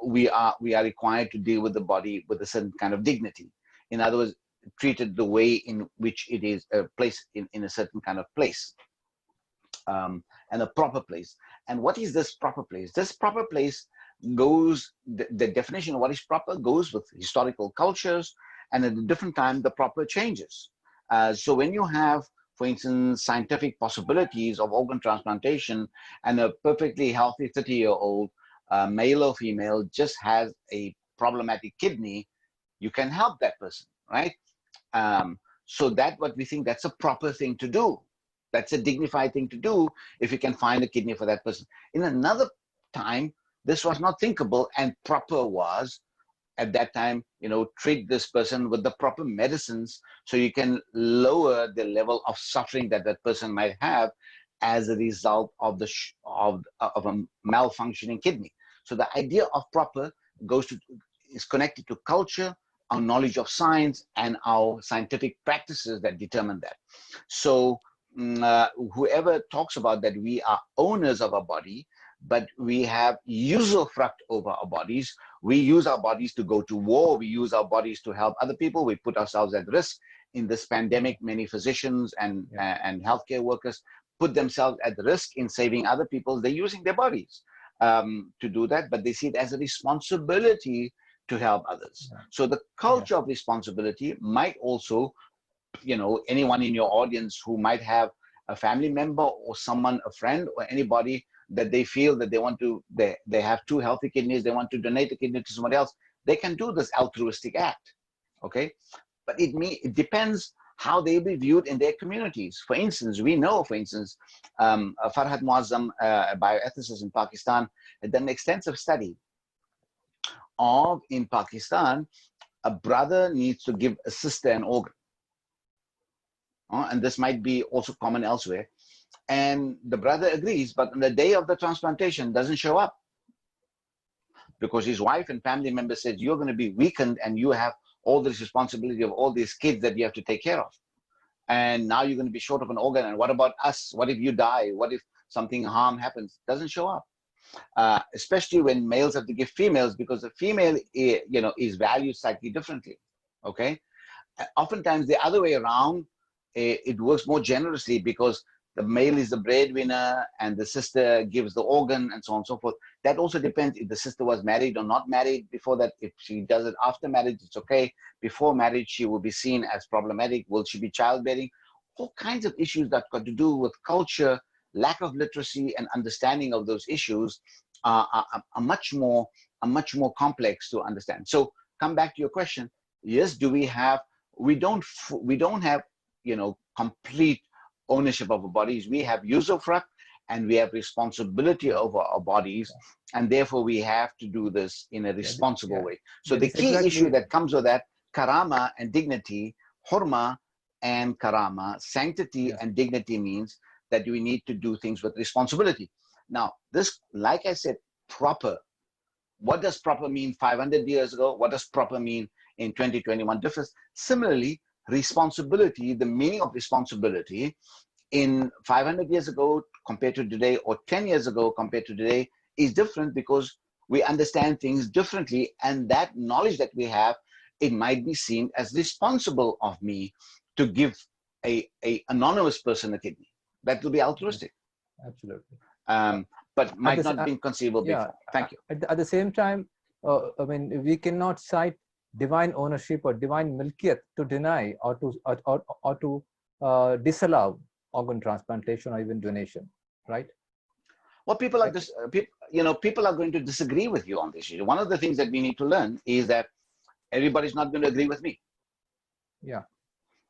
We are required to deal with the body with a certain kind of dignity. In other words, treat it the way in which it is placed in a certain kind of place, and a proper place. And what is this proper place? This proper place goes, the definition of what is proper goes with historical cultures, and at a different time, the proper changes. So when you have, for instance, scientific possibilities of organ transplantation, and a perfectly healthy 30-year-old, male or female, just has a problematic kidney, you can help that person, right? So that what we think, that's a proper thing to do. That's a dignified thing to do if you can find a kidney for that person. In another time, this was not thinkable, and proper was, at that time, treat this person with the proper medicines so you can lower the level of suffering that that person might have as a result of of a malfunctioning kidney. So the idea of proper is connected to culture, our knowledge of science, and our scientific practices that determine that. So whoever talks about that we are owners of our body, but we have usufruct over our bodies. We use our bodies to go to war. We use our bodies to help other people. We put ourselves at risk. In this pandemic, many physicians and healthcare workers put themselves at risk in saving other people. They're using their bodies to do that, but they see it as a responsibility to help others. Yeah. So the culture of responsibility might also, anyone in your audience who might have a family member or someone, a friend or anybody that they feel that they have two healthy kidneys, they want to donate a kidney to someone else, they can do this altruistic act, okay? But it depends how they be viewed in their communities. For instance, we know, Farhad Muazzam, a bioethicist in Pakistan, had done an extensive study of, in Pakistan, a brother needs to give a sister an organ. And this might be also common elsewhere. And the brother agrees, but on the day of the transplantation doesn't show up because his wife and family members said, you're going to be weakened and you have all this responsibility of all these kids that you have to take care of. And now you're going to be short of an organ. And what about us? What if you die? What if something harm happens? Doesn't show up. Especially when males have to give females, because the female, is valued slightly differently. Okay. Oftentimes the other way around, it works more generously because the male is the breadwinner and the sister gives the organ and so on and so forth. That also depends if the sister was married or not married before that. If she does it after marriage, it's okay. Before marriage, she will be seen as problematic. Will she be childbearing? All kinds of issues that got to do with culture, lack of literacy and understanding of those issues are much more complex to understand. So come back to your question. Yes, we don't have, complete ownership of our bodies. We have usufruct and we have responsibility over our bodies, and therefore we have to do this in a responsible way. So the key issue that comes with that, karama and dignity, hurma and karama, sanctity and dignity, means that we need to do things with responsibility. Now, this, like I said, proper. What does proper mean 500 years ago? What does proper mean in 2021 differs? Similarly, responsibility, the meaning of responsibility in 500 years ago compared to today, or 10 years ago compared to today, is different because we understand things differently. And that knowledge that we have, it might be seen as responsible of me to give a anonymous person a kidney. That will be altruistic. Absolutely. But might not have been conceivable before. Thank you. At the same time, I mean, we cannot cite divine ownership or divine milkiyat to deny or to disallow organ transplantation or even donation, right? Well, people are going to disagree with you on this issue. One of the things that we need to learn is that everybody's not going to agree with me. Yeah.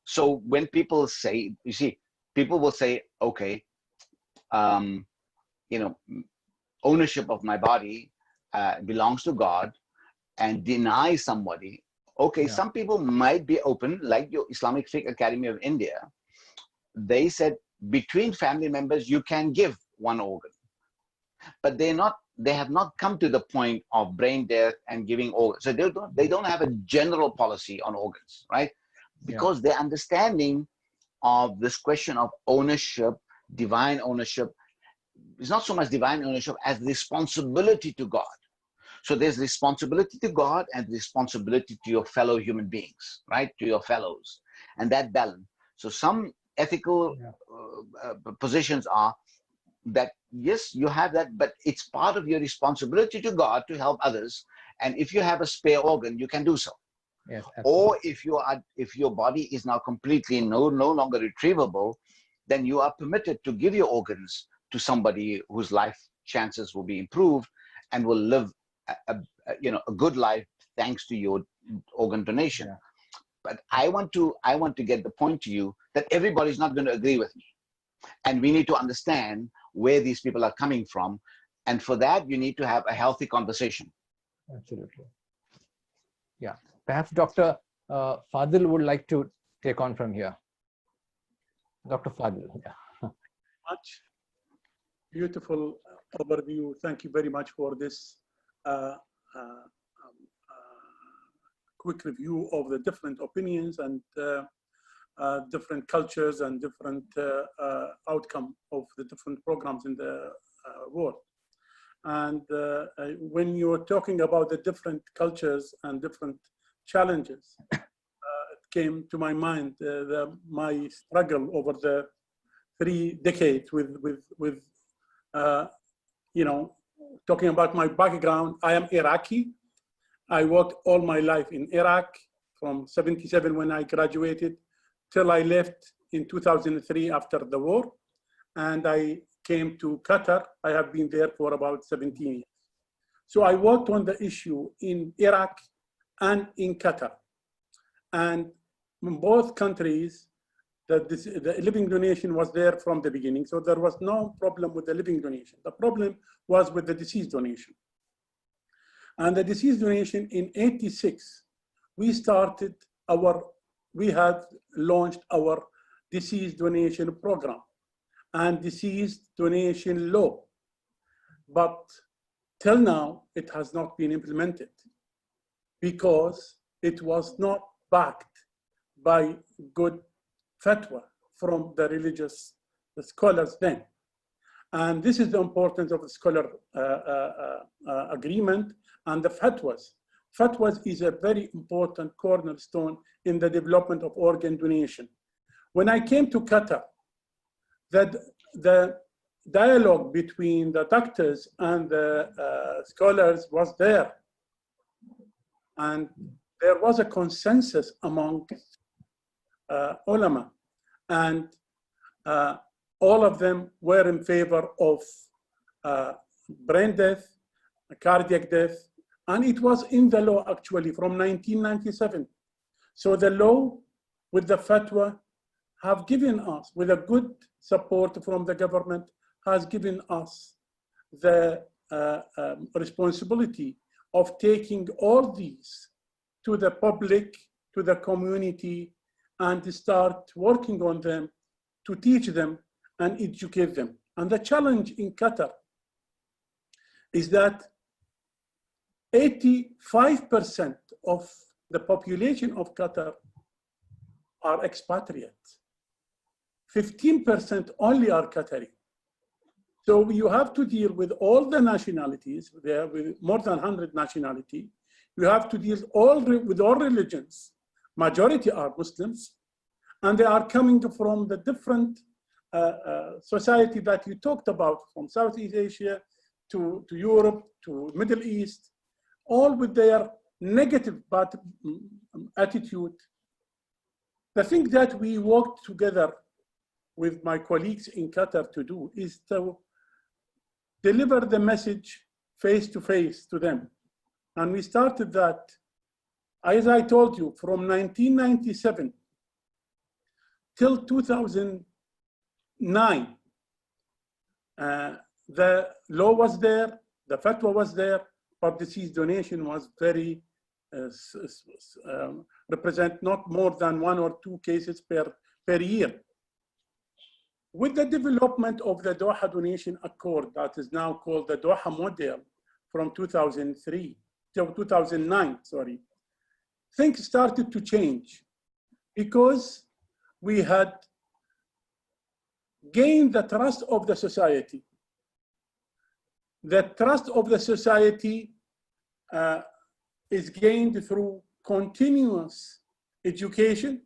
So when people say, you see, people will say, okay, ownership of my body belongs to God, and deny somebody. Okay, some people might be open, like your Islamic Fiqh Academy of India. They said between family members, you can give one organ, but they have not come to the point of brain death and giving organs. So they don't have a general policy on organs, right? Because their understanding of this question of ownership, divine ownership, is not so much divine ownership as responsibility to God. So there's responsibility to God and responsibility to your fellow human beings, right? To your fellows, and that balance. So some ethical positions are that, yes, you have that, but it's part of your responsibility to God to help others. And if you have a spare organ, you can do so. Yes, or if your body is now completely no longer retrievable, then you are permitted to give your organs to somebody whose life chances will be improved and will live a good life thanks to your organ donation. Yeah. But I want to get the point to you that everybody's not going to agree with me, and we need to understand where these people are coming from, and for that you need to have a healthy conversation. Absolutely. Yeah. Perhaps Dr. Fadil would like to take on from here. Dr. Fadil. Yeah. Much beautiful overview. Thank you very much for this quick review of the different opinions and different cultures and different outcome of the different programs in the world. And when you're talking about the different cultures and different challenges, it came to my mind my struggle over the 3 decades with talking about my background. I am Iraqi. I worked all my life in Iraq from 77 when I graduated till I left in 2003 after the war. And I came to Qatar. I have been there for about 17 years. So I worked on the issue in Iraq and in Qatar. And in both countries, the living donation was there from the beginning. So there was no problem with the living donation. The problem was with the deceased donation. And the deceased donation in '86, we had launched our deceased donation program and deceased donation law. But till now, it has not been implemented because it was not backed by good fatwa from the religious scholars then. And this is the importance of the scholar agreement and the fatwas. Fatwas is a very important cornerstone in the development of organ donation. When I came to Qatar, the dialogue between the doctors and the scholars was there. And there was a consensus among ulama, and all of them were in favor of brain death, cardiac death, and it was in the law actually from 1997. So the law with the fatwa have given us, with a good support from the government, has given us the responsibility of taking all these to the public, to the community, and to start working on them, to teach them and educate them. And the challenge in Qatar is that 85% of the population of Qatar are expatriates. 15% only are Qatari. So you have to deal with all the nationalities. There are with more than 100 nationalities. You have to deal with all religions. Majority are Muslims, and they are coming from the different society that you talked about, from Southeast Asia to Europe to Middle East, all with their negative attitude. The thing that we worked together with my colleagues in Qatar to do is to deliver the message face to face to them. And we started that, as I told you, from 1997 till 2009. The law was there, the fatwa was there, but deceased donation was very, represent not more than 1 or 2 cases per year. With the development of the Doha Donation Accord, that is now called the Doha Model from 2009, sorry, things started to change because we had gained the trust of the society. The trust of the society is gained through continuous education,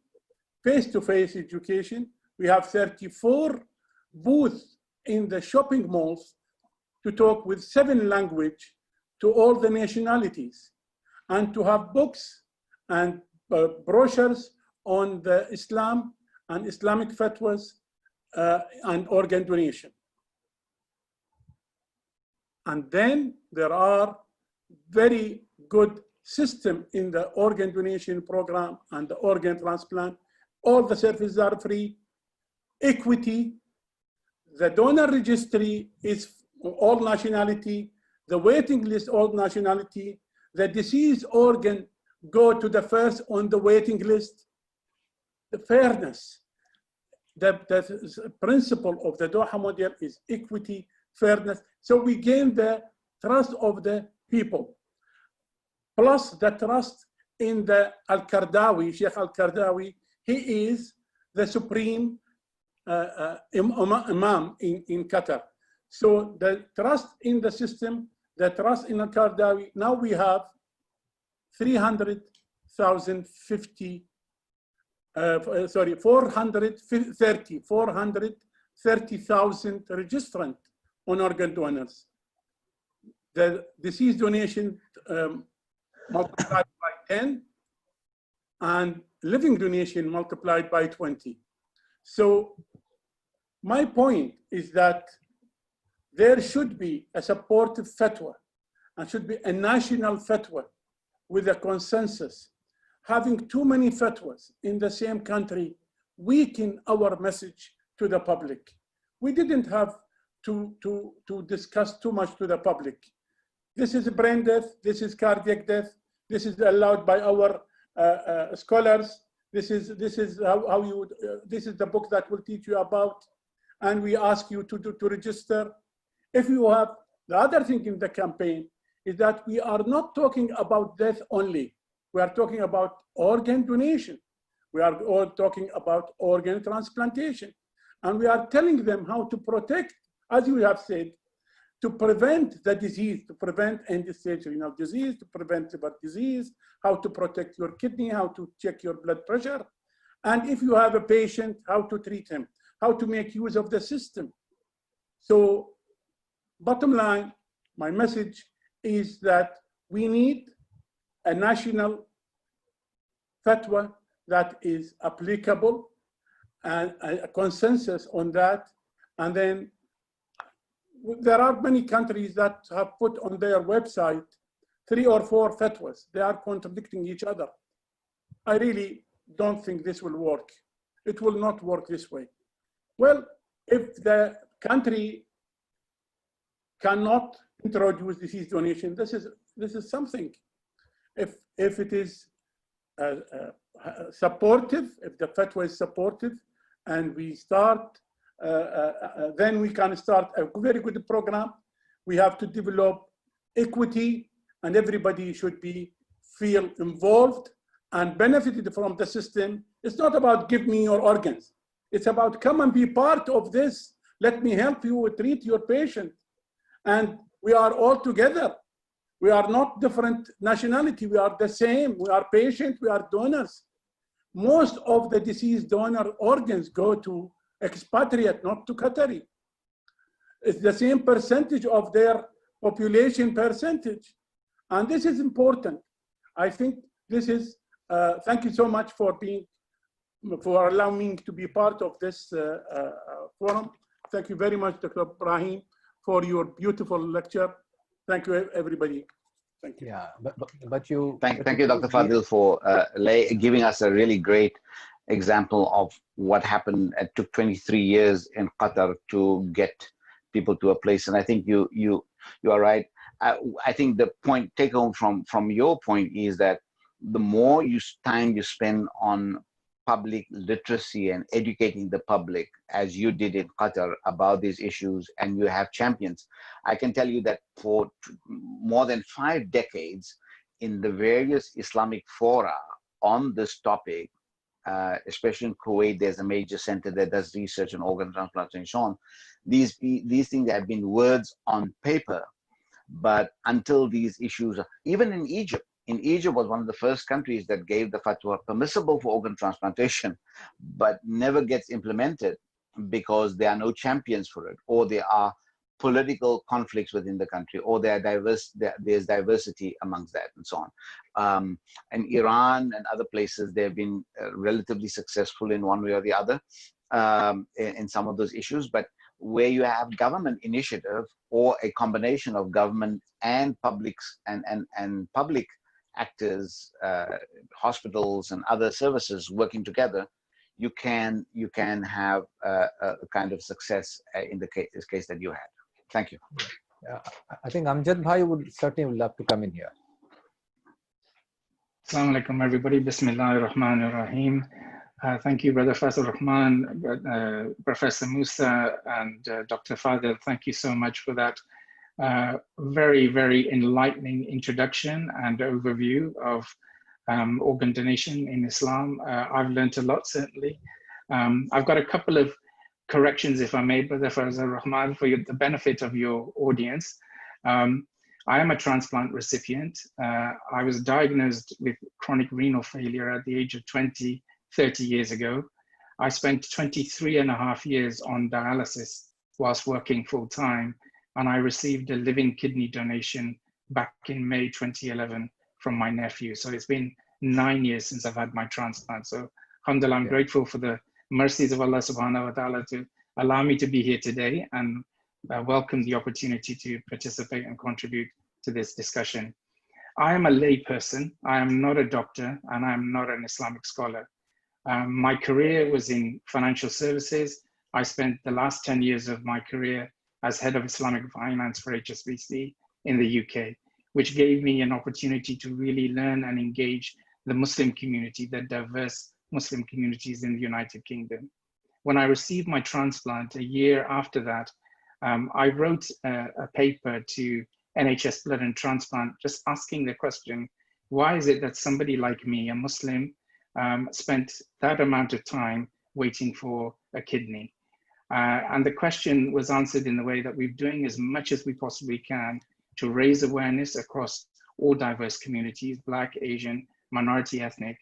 face-to-face education. We have 34 booths in the shopping malls to talk with 7 languages to all the nationalities, and to have books and brochures on the Islam and Islamic fatwas and organ donation. And then there are very good system in the organ donation program and the organ transplant. All the services are free. Equity, the donor registry is all nationality, the waiting list all nationality, the deceased organ go to the first on the waiting list. The fairness, the principle of the Doha model is equity, fairness. So we gain the trust of the people, plus the trust in the Al-Qaradawi, Sheikh Al-Qaradawi. He is the supreme imam in Qatar. So the trust in the system, the trust in Al-Qaradawi. Now we have 430,000 registrant on organ donors. The deceased donation multiplied by 10 and living donation multiplied by 20. So my point is that there should be a supportive fatwa and should be a national fatwa with a consensus. Having too many fatwas in the same country weaken our message to the public. We didn't have to discuss too much to the public. This is brain death, this is cardiac death, this is allowed by our scholars. This is how you, this is the book that will teach you about, and we ask you to register. If you have, the other thing in the campaign is that we are not talking about death only. We are talking about organ donation. We are all talking about organ transplantation. And we are telling them how to protect, as you have said, to prevent the disease, to prevent end-stage renal disease, to prevent liver disease, how to protect your kidney, how to check your blood pressure. And if you have a patient, how to treat him, how to make use of the system. So bottom line, my message is that we need a national fatwa that is applicable and a consensus on that. And then there are many countries that have put on their website 3 or 4 fatwas. They are contradicting each other. I really don't think this will work. It will not work this way. Well, if the country cannot introduce disease donation, this is something. If it is supportive, if the fatwa is supportive, and we start, then we can start a very good program. We have to develop equity, and everybody should feel involved and benefited from the system. It's not about give me your organs. It's about come and be part of this. Let me help you treat your patient. And we are all together. We are not different nationality. We are the same. We are patients. We are donors. Most of the deceased donor organs go to expatriate, not to Qatari. It's the same percentage of their population percentage. And this is important. I think this is, thank you so much for allowing me to be part of this forum. Thank you very much, Dr. Ibrahim, for your beautiful lecture. Thank you, everybody. Thank you. Yeah, but you. Thank you, Dr. Fadil, for giving us a really great example of what happened. It took 23 years in Qatar to get people to a place, and I think you are right. I think the take home from your point is that the more time you spend on public literacy and educating the public, as you did in Qatar, about these issues, and you have champions. I can tell you that for more than 5 decades, in the various Islamic fora on this topic, especially in Kuwait, there's a major center that does research on organ transplantation. These things have been words on paper, but until these issues, even in Egypt was one of the first countries that gave the fatwa permissible for organ transplantation, but never gets implemented because there are no champions for it, or there are political conflicts within the country, or there's diversity amongst that, and so on. And Iran and other places, they've been relatively successful in one way or the other in some of those issues. But where you have government initiative, or a combination of government and publics and public actors, hospitals and other services working together, you can have a kind of success in the case that you had. Thank you. I think Amjad Bhai would certainly love to come in here. Assalamu alaikum, everybody. Bismillahir Rahmanir Rahim. Thank you, Brother Fazl Rahman, Professor Musa, and Dr. Fadil. Thank you so much for that very, very enlightening introduction and overview of organ donation in Islam. I've learned a lot, certainly. I've got a couple of corrections, if I may, Brother Fazl Rahman, for the benefit of your audience. I am a transplant recipient. I was diagnosed with chronic renal failure at the age of 30 years ago. I spent 23 and a half years on dialysis whilst working full time, and I received a living kidney donation back in May 2011 from my nephew. So it's been 9 years since I've had my transplant. So alhamdulillah, I'm grateful for the mercies of Allah subhanahu wa ta'ala to allow me to be here today, and welcome the opportunity to participate and contribute to this discussion. I am a lay person. I am not a doctor, and I am not an Islamic scholar. My career was in financial services. I spent the last 10 years of my career as head of Islamic finance for HSBC in the UK, which gave me an opportunity to really learn and engage the Muslim community, the diverse Muslim communities in the United Kingdom. When I received my transplant a year after that, I wrote a paper to NHS Blood and Transplant, just asking the question, why is it that somebody like me, a Muslim, spent that amount of time waiting for a kidney? And the question was answered in the way that we're doing as much as we possibly can to raise awareness across all diverse communities, Black, Asian, minority ethnic.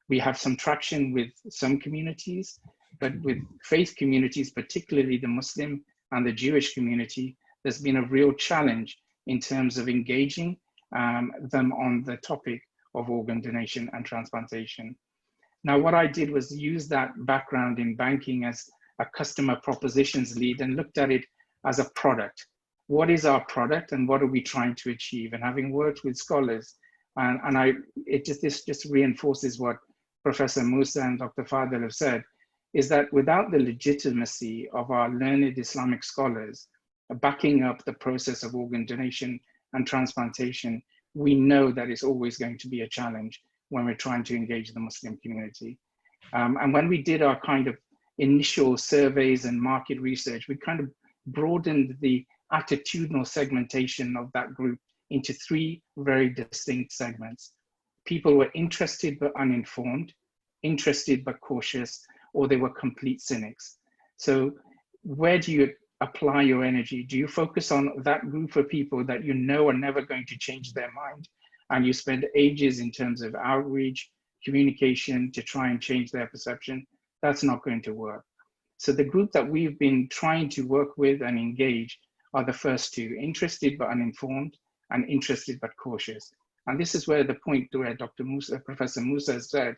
We have some traction with some communities, but with faith communities, particularly the Muslim and the Jewish community, there's been a real challenge in terms of engaging them on the topic of organ donation and transplantation. Now, what I did was use that background in banking as a customer propositions lead and looked at it as a product. What is our product and what are we trying to achieve? And having worked with scholars, this just reinforces what Professor Musa and Dr. Fadil have said, is that without the legitimacy of our learned Islamic scholars backing up the process of organ donation and transplantation, we know that it's always going to be a challenge when we're trying to engage the Muslim community. And when we did our kind of initial surveys and market research, we kind of broadened the attitudinal segmentation of that group into 3 very distinct segments. People were interested but uninformed, interested but cautious, or they were complete cynics. So where do you apply your energy? Do you focus on that group of people that you know are never going to change their mind, and you spend ages in terms of outreach, communication to try and change their perception? That's not going to work. So the group that we've been trying to work with and engage are the first 2, interested but uninformed, and interested but cautious. And this is where the point where Professor Musa has said,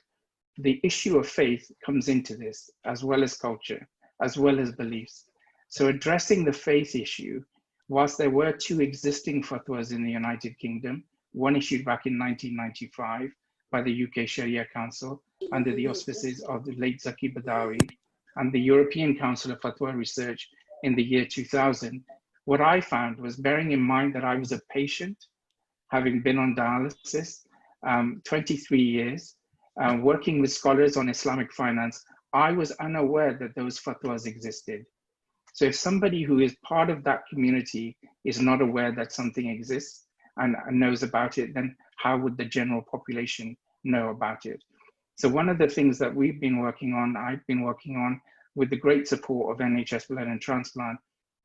the issue of faith comes into this, as well as culture, as well as beliefs. So addressing the faith issue, whilst there were 2 existing fatwas in the United Kingdom, one issued back in 1995 by the UK Sharia Council under the auspices of the late Zaki Badawi, and the European Council of Fatwa Research in the year 2000, what I found was, bearing in mind that I was a patient, having been on dialysis 23 years, working with scholars on Islamic finance, I was unaware that those fatwas existed. So if somebody who is part of that community is not aware that something exists and knows about it, then how would the general population know about it? So one of the things that we've been working on, I've been working on with the great support of NHS Blood and Transplant,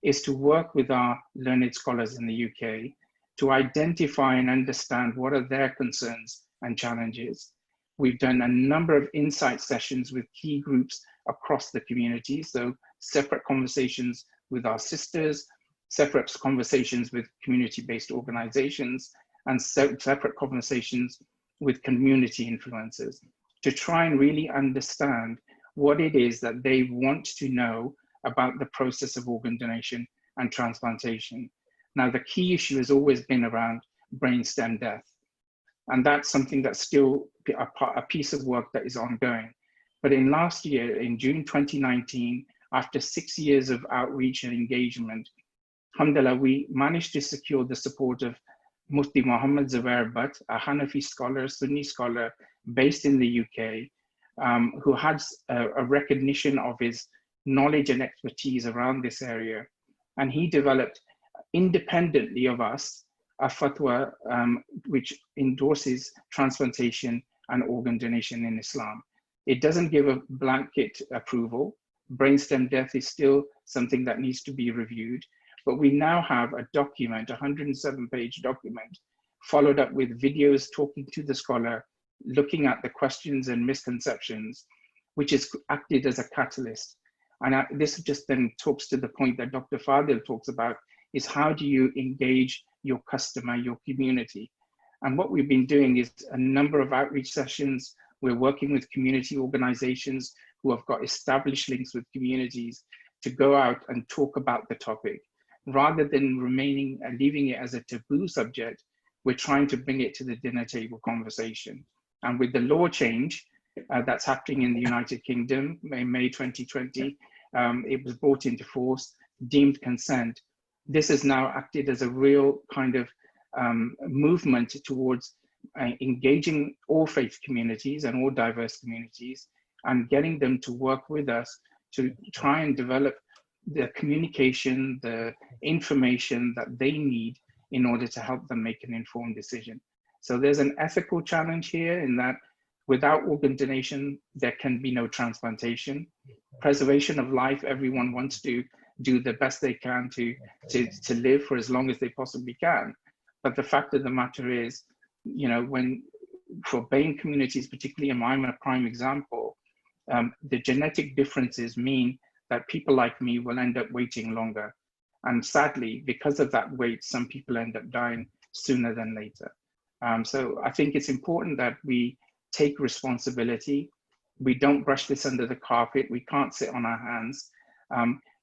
is to work with our learned scholars in the UK to identify and understand what are their concerns and challenges. We've done a number of insight sessions with key groups across the community. So separate conversations with our sisters, separate conversations with community-based organizations, and separate conversations with community influencers to try and really understand what it is that they want to know about the process of organ donation and transplantation. Now, the key issue has always been around brainstem death. And that's something that's still a piece of work that is ongoing. But in last year, in June 2019, after 6 years of outreach and engagement, alhamdulillah, we managed to secure the support of Mufti Muhammad Zubair Butt, a Hanafi scholar, Sunni scholar based in the UK, who has a recognition of his knowledge and expertise around this area. And he developed, independently of us, a fatwa which endorses transplantation and organ donation in Islam. It doesn't give a blanket approval. Brainstem death is still something that needs to be reviewed, but we now have a document, a 107-page document, followed up with videos talking to the scholar, looking at the questions and misconceptions, which has acted as a catalyst. And this just then talks to the point that Dr. Fadil talks about, is how do you engage your customer, your community? And what we've been doing is a number of outreach sessions. We're working with community organizations who have got established links with communities to go out and talk about the topic. Rather than remaining and leaving it as a taboo subject, we're trying to bring it to the dinner table conversation. And with the law change that's happening in the United Kingdom in May 2020, it was brought into force, deemed consent. This has now acted as a real kind of movement towards engaging all faith communities and all diverse communities and getting them to work with us to try and develop the communication, the information that they need in order to help them make an informed decision. So there's an ethical challenge here in that without organ donation, there can be no transplantation. Preservation of life, everyone wants to do the best they can to live for as long as they possibly can. But the fact of the matter is, you know, when for BAME communities, particularly, and I'm a prime example, the genetic differences mean that people like me will end up waiting longer. And sadly, because of that wait, some people end up dying sooner than later. So I think it's important that we take responsibility. We don't brush this under the carpet. We can't sit on our hands.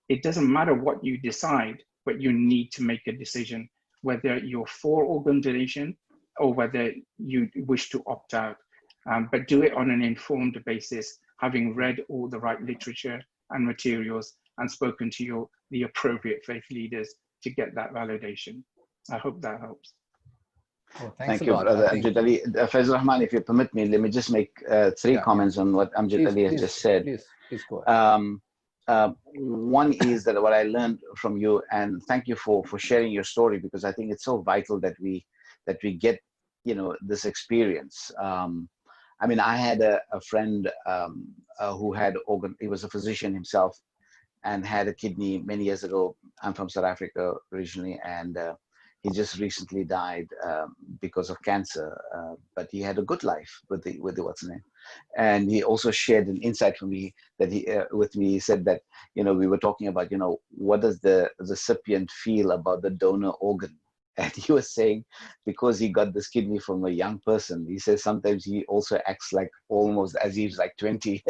It doesn't matter what you decide, but you need to make a decision, whether you're for organ donation or whether you wish to opt out. But do it on an informed basis, having read all the right literature and materials and spoken to the appropriate faith leaders to get that validation. I hope that helps. Well, Thank you, Brother Amjad Ali. Faiz Rahman, if you permit me, let me just make three comments on what Amjad Ali has just said. Please go ahead. One is that what I learned from you, and thank you for sharing your story, because I think it's so vital that we get, you know, this experience. I mean, I had a friend who had he was a physician himself and had a kidney many years ago. I'm from South Africa originally, and he just recently died because of cancer, but he had a good life with the what's his name. And he also shared an insight from me that with me. He said that, you know, we were talking about, you know, what does the recipient feel about the donor organ? And he was saying, because he got this kidney from a young person, he says sometimes he also acts like almost as he's like 20,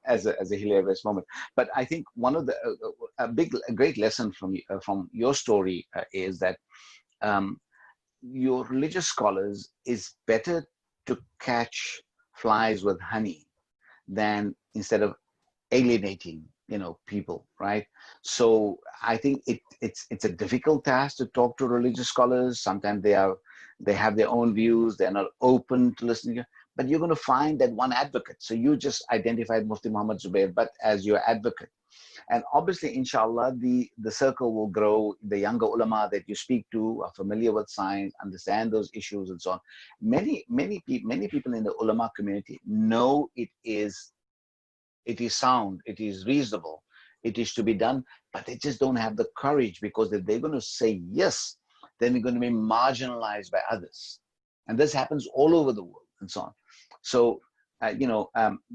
as a hilarious moment. But I think one of the a great lesson from your story is that your religious scholars is better to catch flies with honey than instead of alienating, you know, people, right? So I think it's a difficult task to talk to religious scholars. Sometimes they have their own views, they're not open to listening, but you're going to find that one advocate. So you just identified Mufti Muhammad Zubair, but as your advocate. And obviously, inshallah, the circle will grow. The younger ulama that you speak to are familiar with science, understand those issues and so on. Many people in the ulama community know it is sound, it is reasonable, it is to be done, but they just don't have the courage, because if they're going to say yes, then they're going to be marginalized by others. And this happens all over the world and so on. So,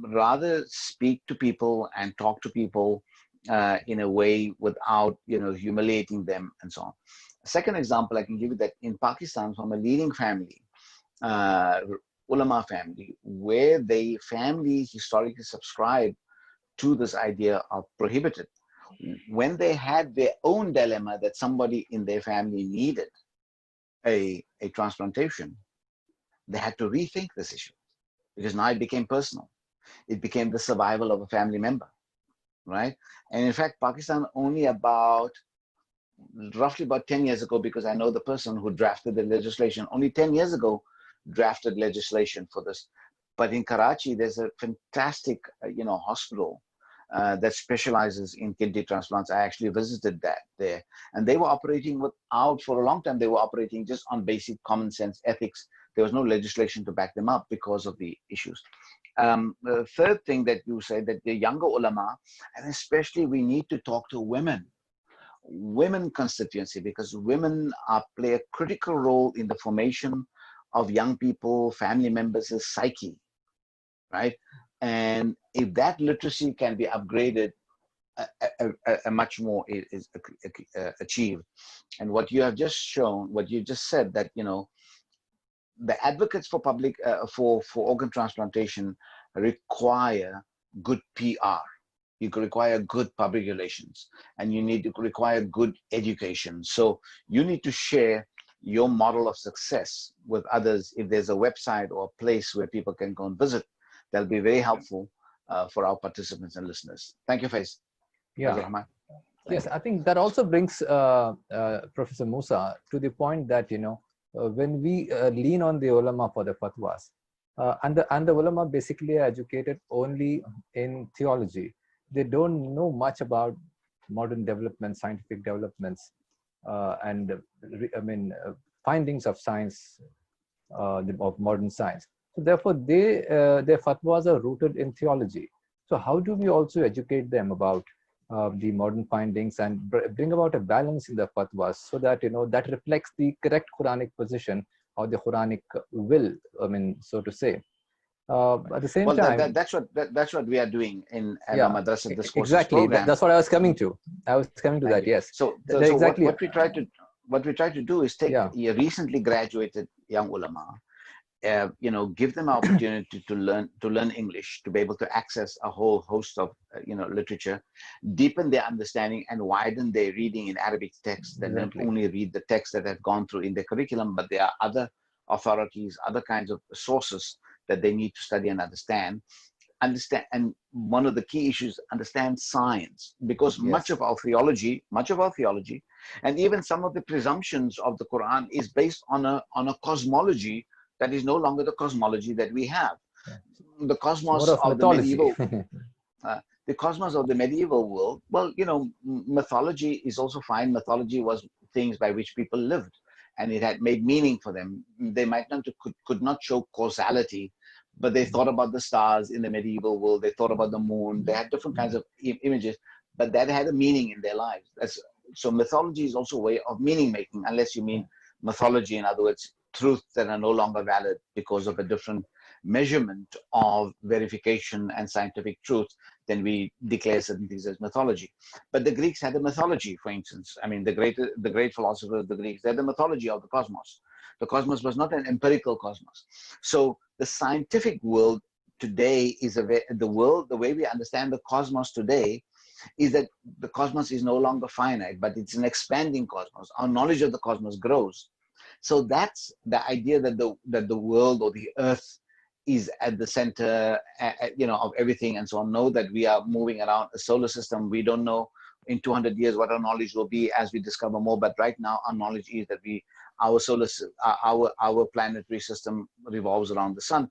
rather speak to people and talk to people in a way without, humiliating them and so on. A second example I can give you, that in Pakistan, from a leading family, ulama family, where they family historically subscribed to this idea of prohibited, when they had their own dilemma that somebody in their family needed a transplantation, they had to rethink this issue, because now it became personal. It became the survival of a family member, right? And in fact, Pakistan only roughly about 10 years ago, because I know the person who drafted the legislation, only 10 years ago drafted legislation for this. But in Karachi, there's a fantastic, hospital that specializes in kidney transplants. I actually visited that there, and they were operating for a long time, they were operating just on basic common sense ethics. There was no legislation to back them up because of the issues. The third thing that you say, that the younger ulama, and especially we need to talk to women constituency, because women play a critical role in the formation of young people, family members' psyche, right? And if that literacy can be upgraded, a much more is achieved. And what you have just shown, what you just said, that the advocates for public for organ transplantation require good PR. You require good public relations, and you need to require good education. So you need to share your model of success with others. If there's a website or a place where people can go and visit, that'll be very helpful for our participants and listeners. Thank you, Faiz. Yeah. Yes, I think that also brings Professor Musa to the point that, when we lean on the ulama for the fatwas, and the ulama basically are educated only in theology. They don't know much about modern developments, scientific developments, and findings of science, of modern science. So therefore, their fatwas are rooted in theology. So how do we also educate them about the modern findings and bring about a balance in the fatwas, so that that reflects the correct Quranic position or the Quranic will, so to say. At the same time, that's what we are doing in yeah, Madrasa Discourses exactly. program. That's what I was coming to. That. Yes. So exactly. what we try to do is take a recently graduated young ulama, give them an opportunity to learn English, to be able to access a whole host of literature, deepen their understanding and widen their reading in Arabic texts. They don't only read the texts that have gone through in the curriculum, but there are other authorities, other kinds of sources that they need to study and understand. And one of the key issues, understand science, because much of our theology, and even some of the presumptions of the Quran is based on a cosmology that is no longer the cosmology that we have. The cosmos of the medieval, the cosmos of the medieval world. Well, mythology is also fine. Mythology was things by which people lived, and it had made meaning for them. They might not could not show causality, but they thought about the stars in the medieval world. They thought about the moon. They had different kinds of images, but that had a meaning in their lives. So mythology is also a way of meaning making, unless you mean mythology, in other words, truths that are no longer valid because of a different measurement of verification and scientific truth, then we declare certain things as mythology. But the Greeks had a mythology, for instance. I mean, the great philosophers, the Greeks, they had the mythology of the cosmos. The cosmos was not an empirical cosmos. So the scientific world today is the way we understand the cosmos today is that the cosmos is no longer finite, but it's an expanding cosmos. Our knowledge of the cosmos grows. So that's the idea that the world or the earth is at the center, of everything and so on. Know that we are moving around a solar system. We don't know in 200 years what our knowledge will be as we discover more. But right now, our knowledge is that our planetary system revolves around the sun.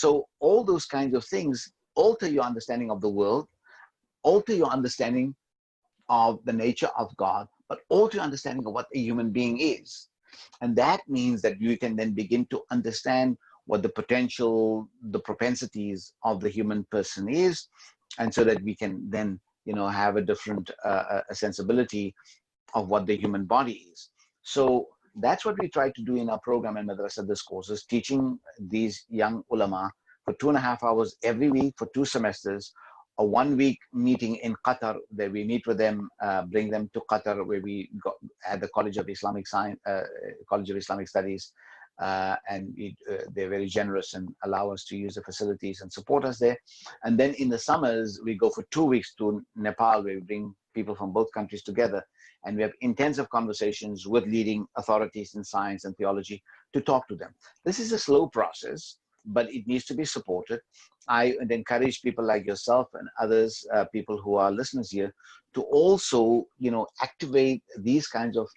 So all those kinds of things alter your understanding of the world, alter your understanding of the nature of God, but alter your understanding of what a human being is. And that means that you can then begin to understand what the potential, the propensities of the human person is, and so that we can then, have a different a sensibility of what the human body is. So that's what we try to do in our program in Madrasa Discourses, teaching these young ulama for 2.5 hours every week for 2 semesters, a 1-week meeting in Qatar that we meet with them, bring them to Qatar, where we got at the College of Islamic Science, College of Islamic Studies, and they're very generous and allow us to use the facilities and support us there. And then in the summers, we go for 2 weeks to Nepal, where we bring people from both countries together, and we have intensive conversations with leading authorities in science and theology to talk to them. This is a slow process, but it needs to be supported. I would encourage people like yourself and others, people who are listeners here, to also, activate these kinds of,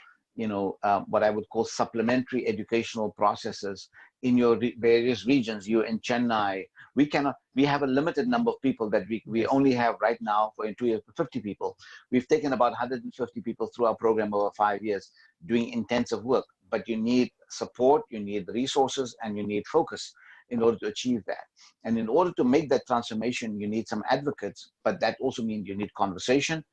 what I would call supplementary educational processes in your various regions. You're in Chennai. We have a limited number of people that we only have right now for in 2 years, 50 people. We've taken about 150 people through our program over 5 years doing intensive work, but you need support, you need resources, and you need focus in order to achieve that. And in order to make that transformation, you need some advocates, but that also means you need conversation,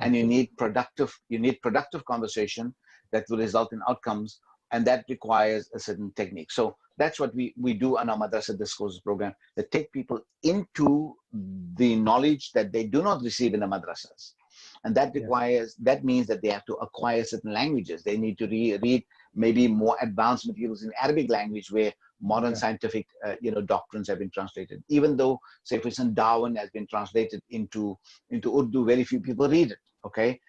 and you need productive conversation that will result in outcomes, and that requires a certain technique. So that's what we do on our Madrasa Discourses program, that take people into the knowledge that they do not receive in the madrasas. And that requires, that means that they have to acquire certain languages. They need to read maybe more advanced materials in Arabic language, where modern scientific doctrines have been translated. Even though, say for instance, Darwin has been translated into Urdu, very few people read it, okay?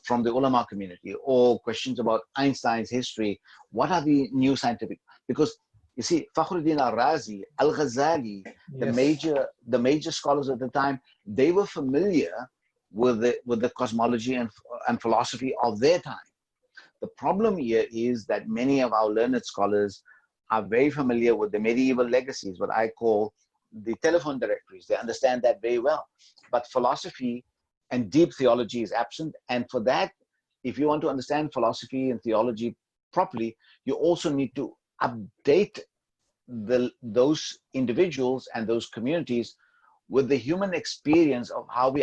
From the ulama community, or questions about Einstein's history. What are the new scientific? Because you see, Fakhruddin al-Razi, al-Ghazali, the major scholars at the time, they were familiar with the cosmology and philosophy of their time. The problem here is that many of our learned scholars are very familiar with the medieval legacies, what I call the telephone directories. They understand that very well. But philosophy and deep theology is absent. And for that, if you want to understand philosophy and theology properly, you also need to update those individuals and those communities with the human experience of how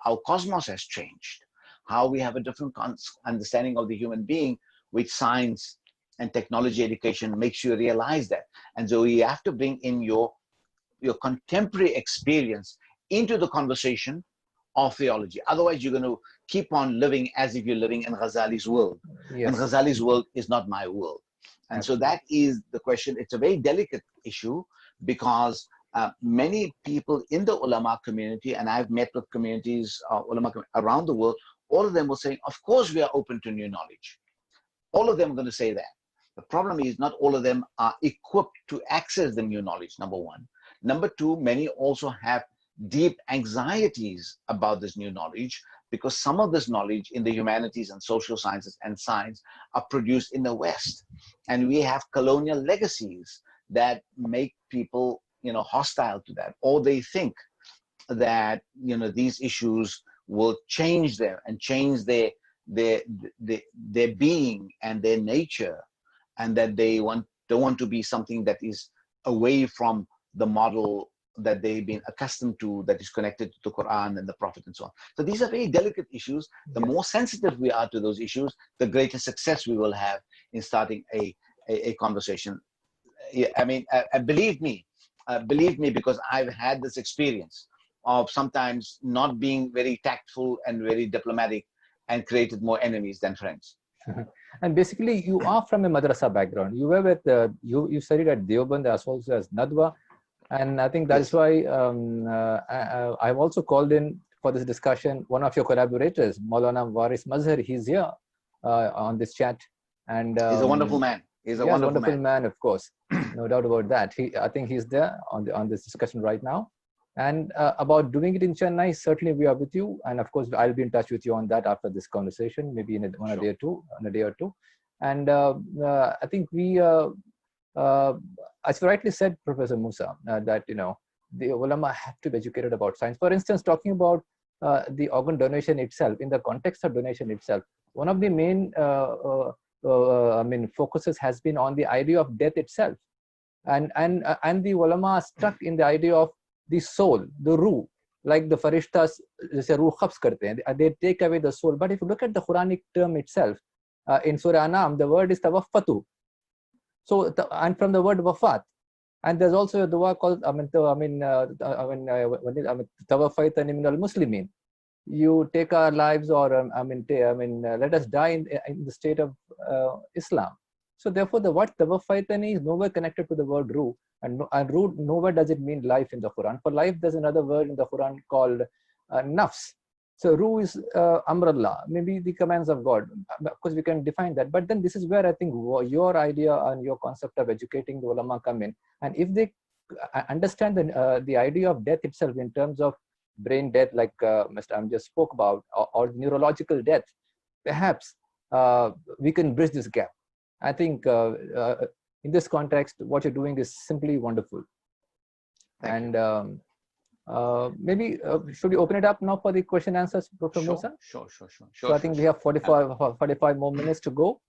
our cosmos has changed, how we have a different understanding of the human being, which science and technology education makes you realize that. And so you have to bring in your contemporary experience into the conversation of theology. Otherwise, you're going to keep on living as if you're living in Ghazali's world. And Ghazali's world is not my world. And so that is the question. It's a very delicate issue, because many people in the ulama community, and I've met with communities, ulama around the world, all of them were saying, of course we are open to new knowledge. All of them are going to say that. The problem is not all of them are equipped to access the new knowledge, number one. Number two, many also have deep anxieties about this new knowledge, because some of this knowledge in the humanities and social sciences and science are produced in the West. And we have colonial legacies that make people, hostile to that, or they think that, these issues will change them and change their being and their nature, and that they don't want to be something that is away from the model that they've been accustomed to, that is connected to the Quran and the Prophet and so on. So these are very delicate issues. The more sensitive we are to those issues, the greater success we will have in starting a conversation. I mean, believe me, because I've had this experience of sometimes not being very tactful and very diplomatic, and created more enemies than friends. And basically, you are from a madrasa background. You were with you studied at Deoband as well as Nadwa, and I think that's why I've also called in for this discussion one of your collaborators, Maulana Waris Mazhar. He's here on this chat, and he's a wonderful man. He's a wonderful man, of course, no doubt about that. I think he's there on this discussion right now. And about doing it in Chennai, certainly we are with you. And of course, I'll be in touch with you on that after this conversation, maybe in a day or two. And I think we as you rightly said, Professor Musa, that the ulama have to be educated about science. For instance, talking about the organ donation itself, in the context of donation itself, one of the main focuses has been on the idea of death itself, and the ulama are stuck in the idea of the soul, the ruh, like the farishtas, ruh khabs karte hain, they take away the soul. But if you look at the Quranic term itself, in Surah Anam, the word is tawaffatu. So, and from the word wafat, and there's also a dua called tawaffaitani min al-muslimin. You take our lives, or let us die in the state of Islam. So therefore, the word tawaffaitani is nowhere connected to the word ruh, and ruh nowhere does it mean life in the Quran. For life, there's another word in the Quran called nafs. So ruh is amrullah, maybe the commands of God. Of course, we can define that. But then this is where I think your idea and your concept of educating the ulama come in. And if they understand the idea of death itself in terms of brain death, like Mr. Am just spoke about, or neurological death, perhaps we can bridge this gap. I think in this context, what you're doing is simply wonderful. Thank and maybe should we open it up now for the question answers, Professor Musa? Sure. So I think we have 45 more minutes to go.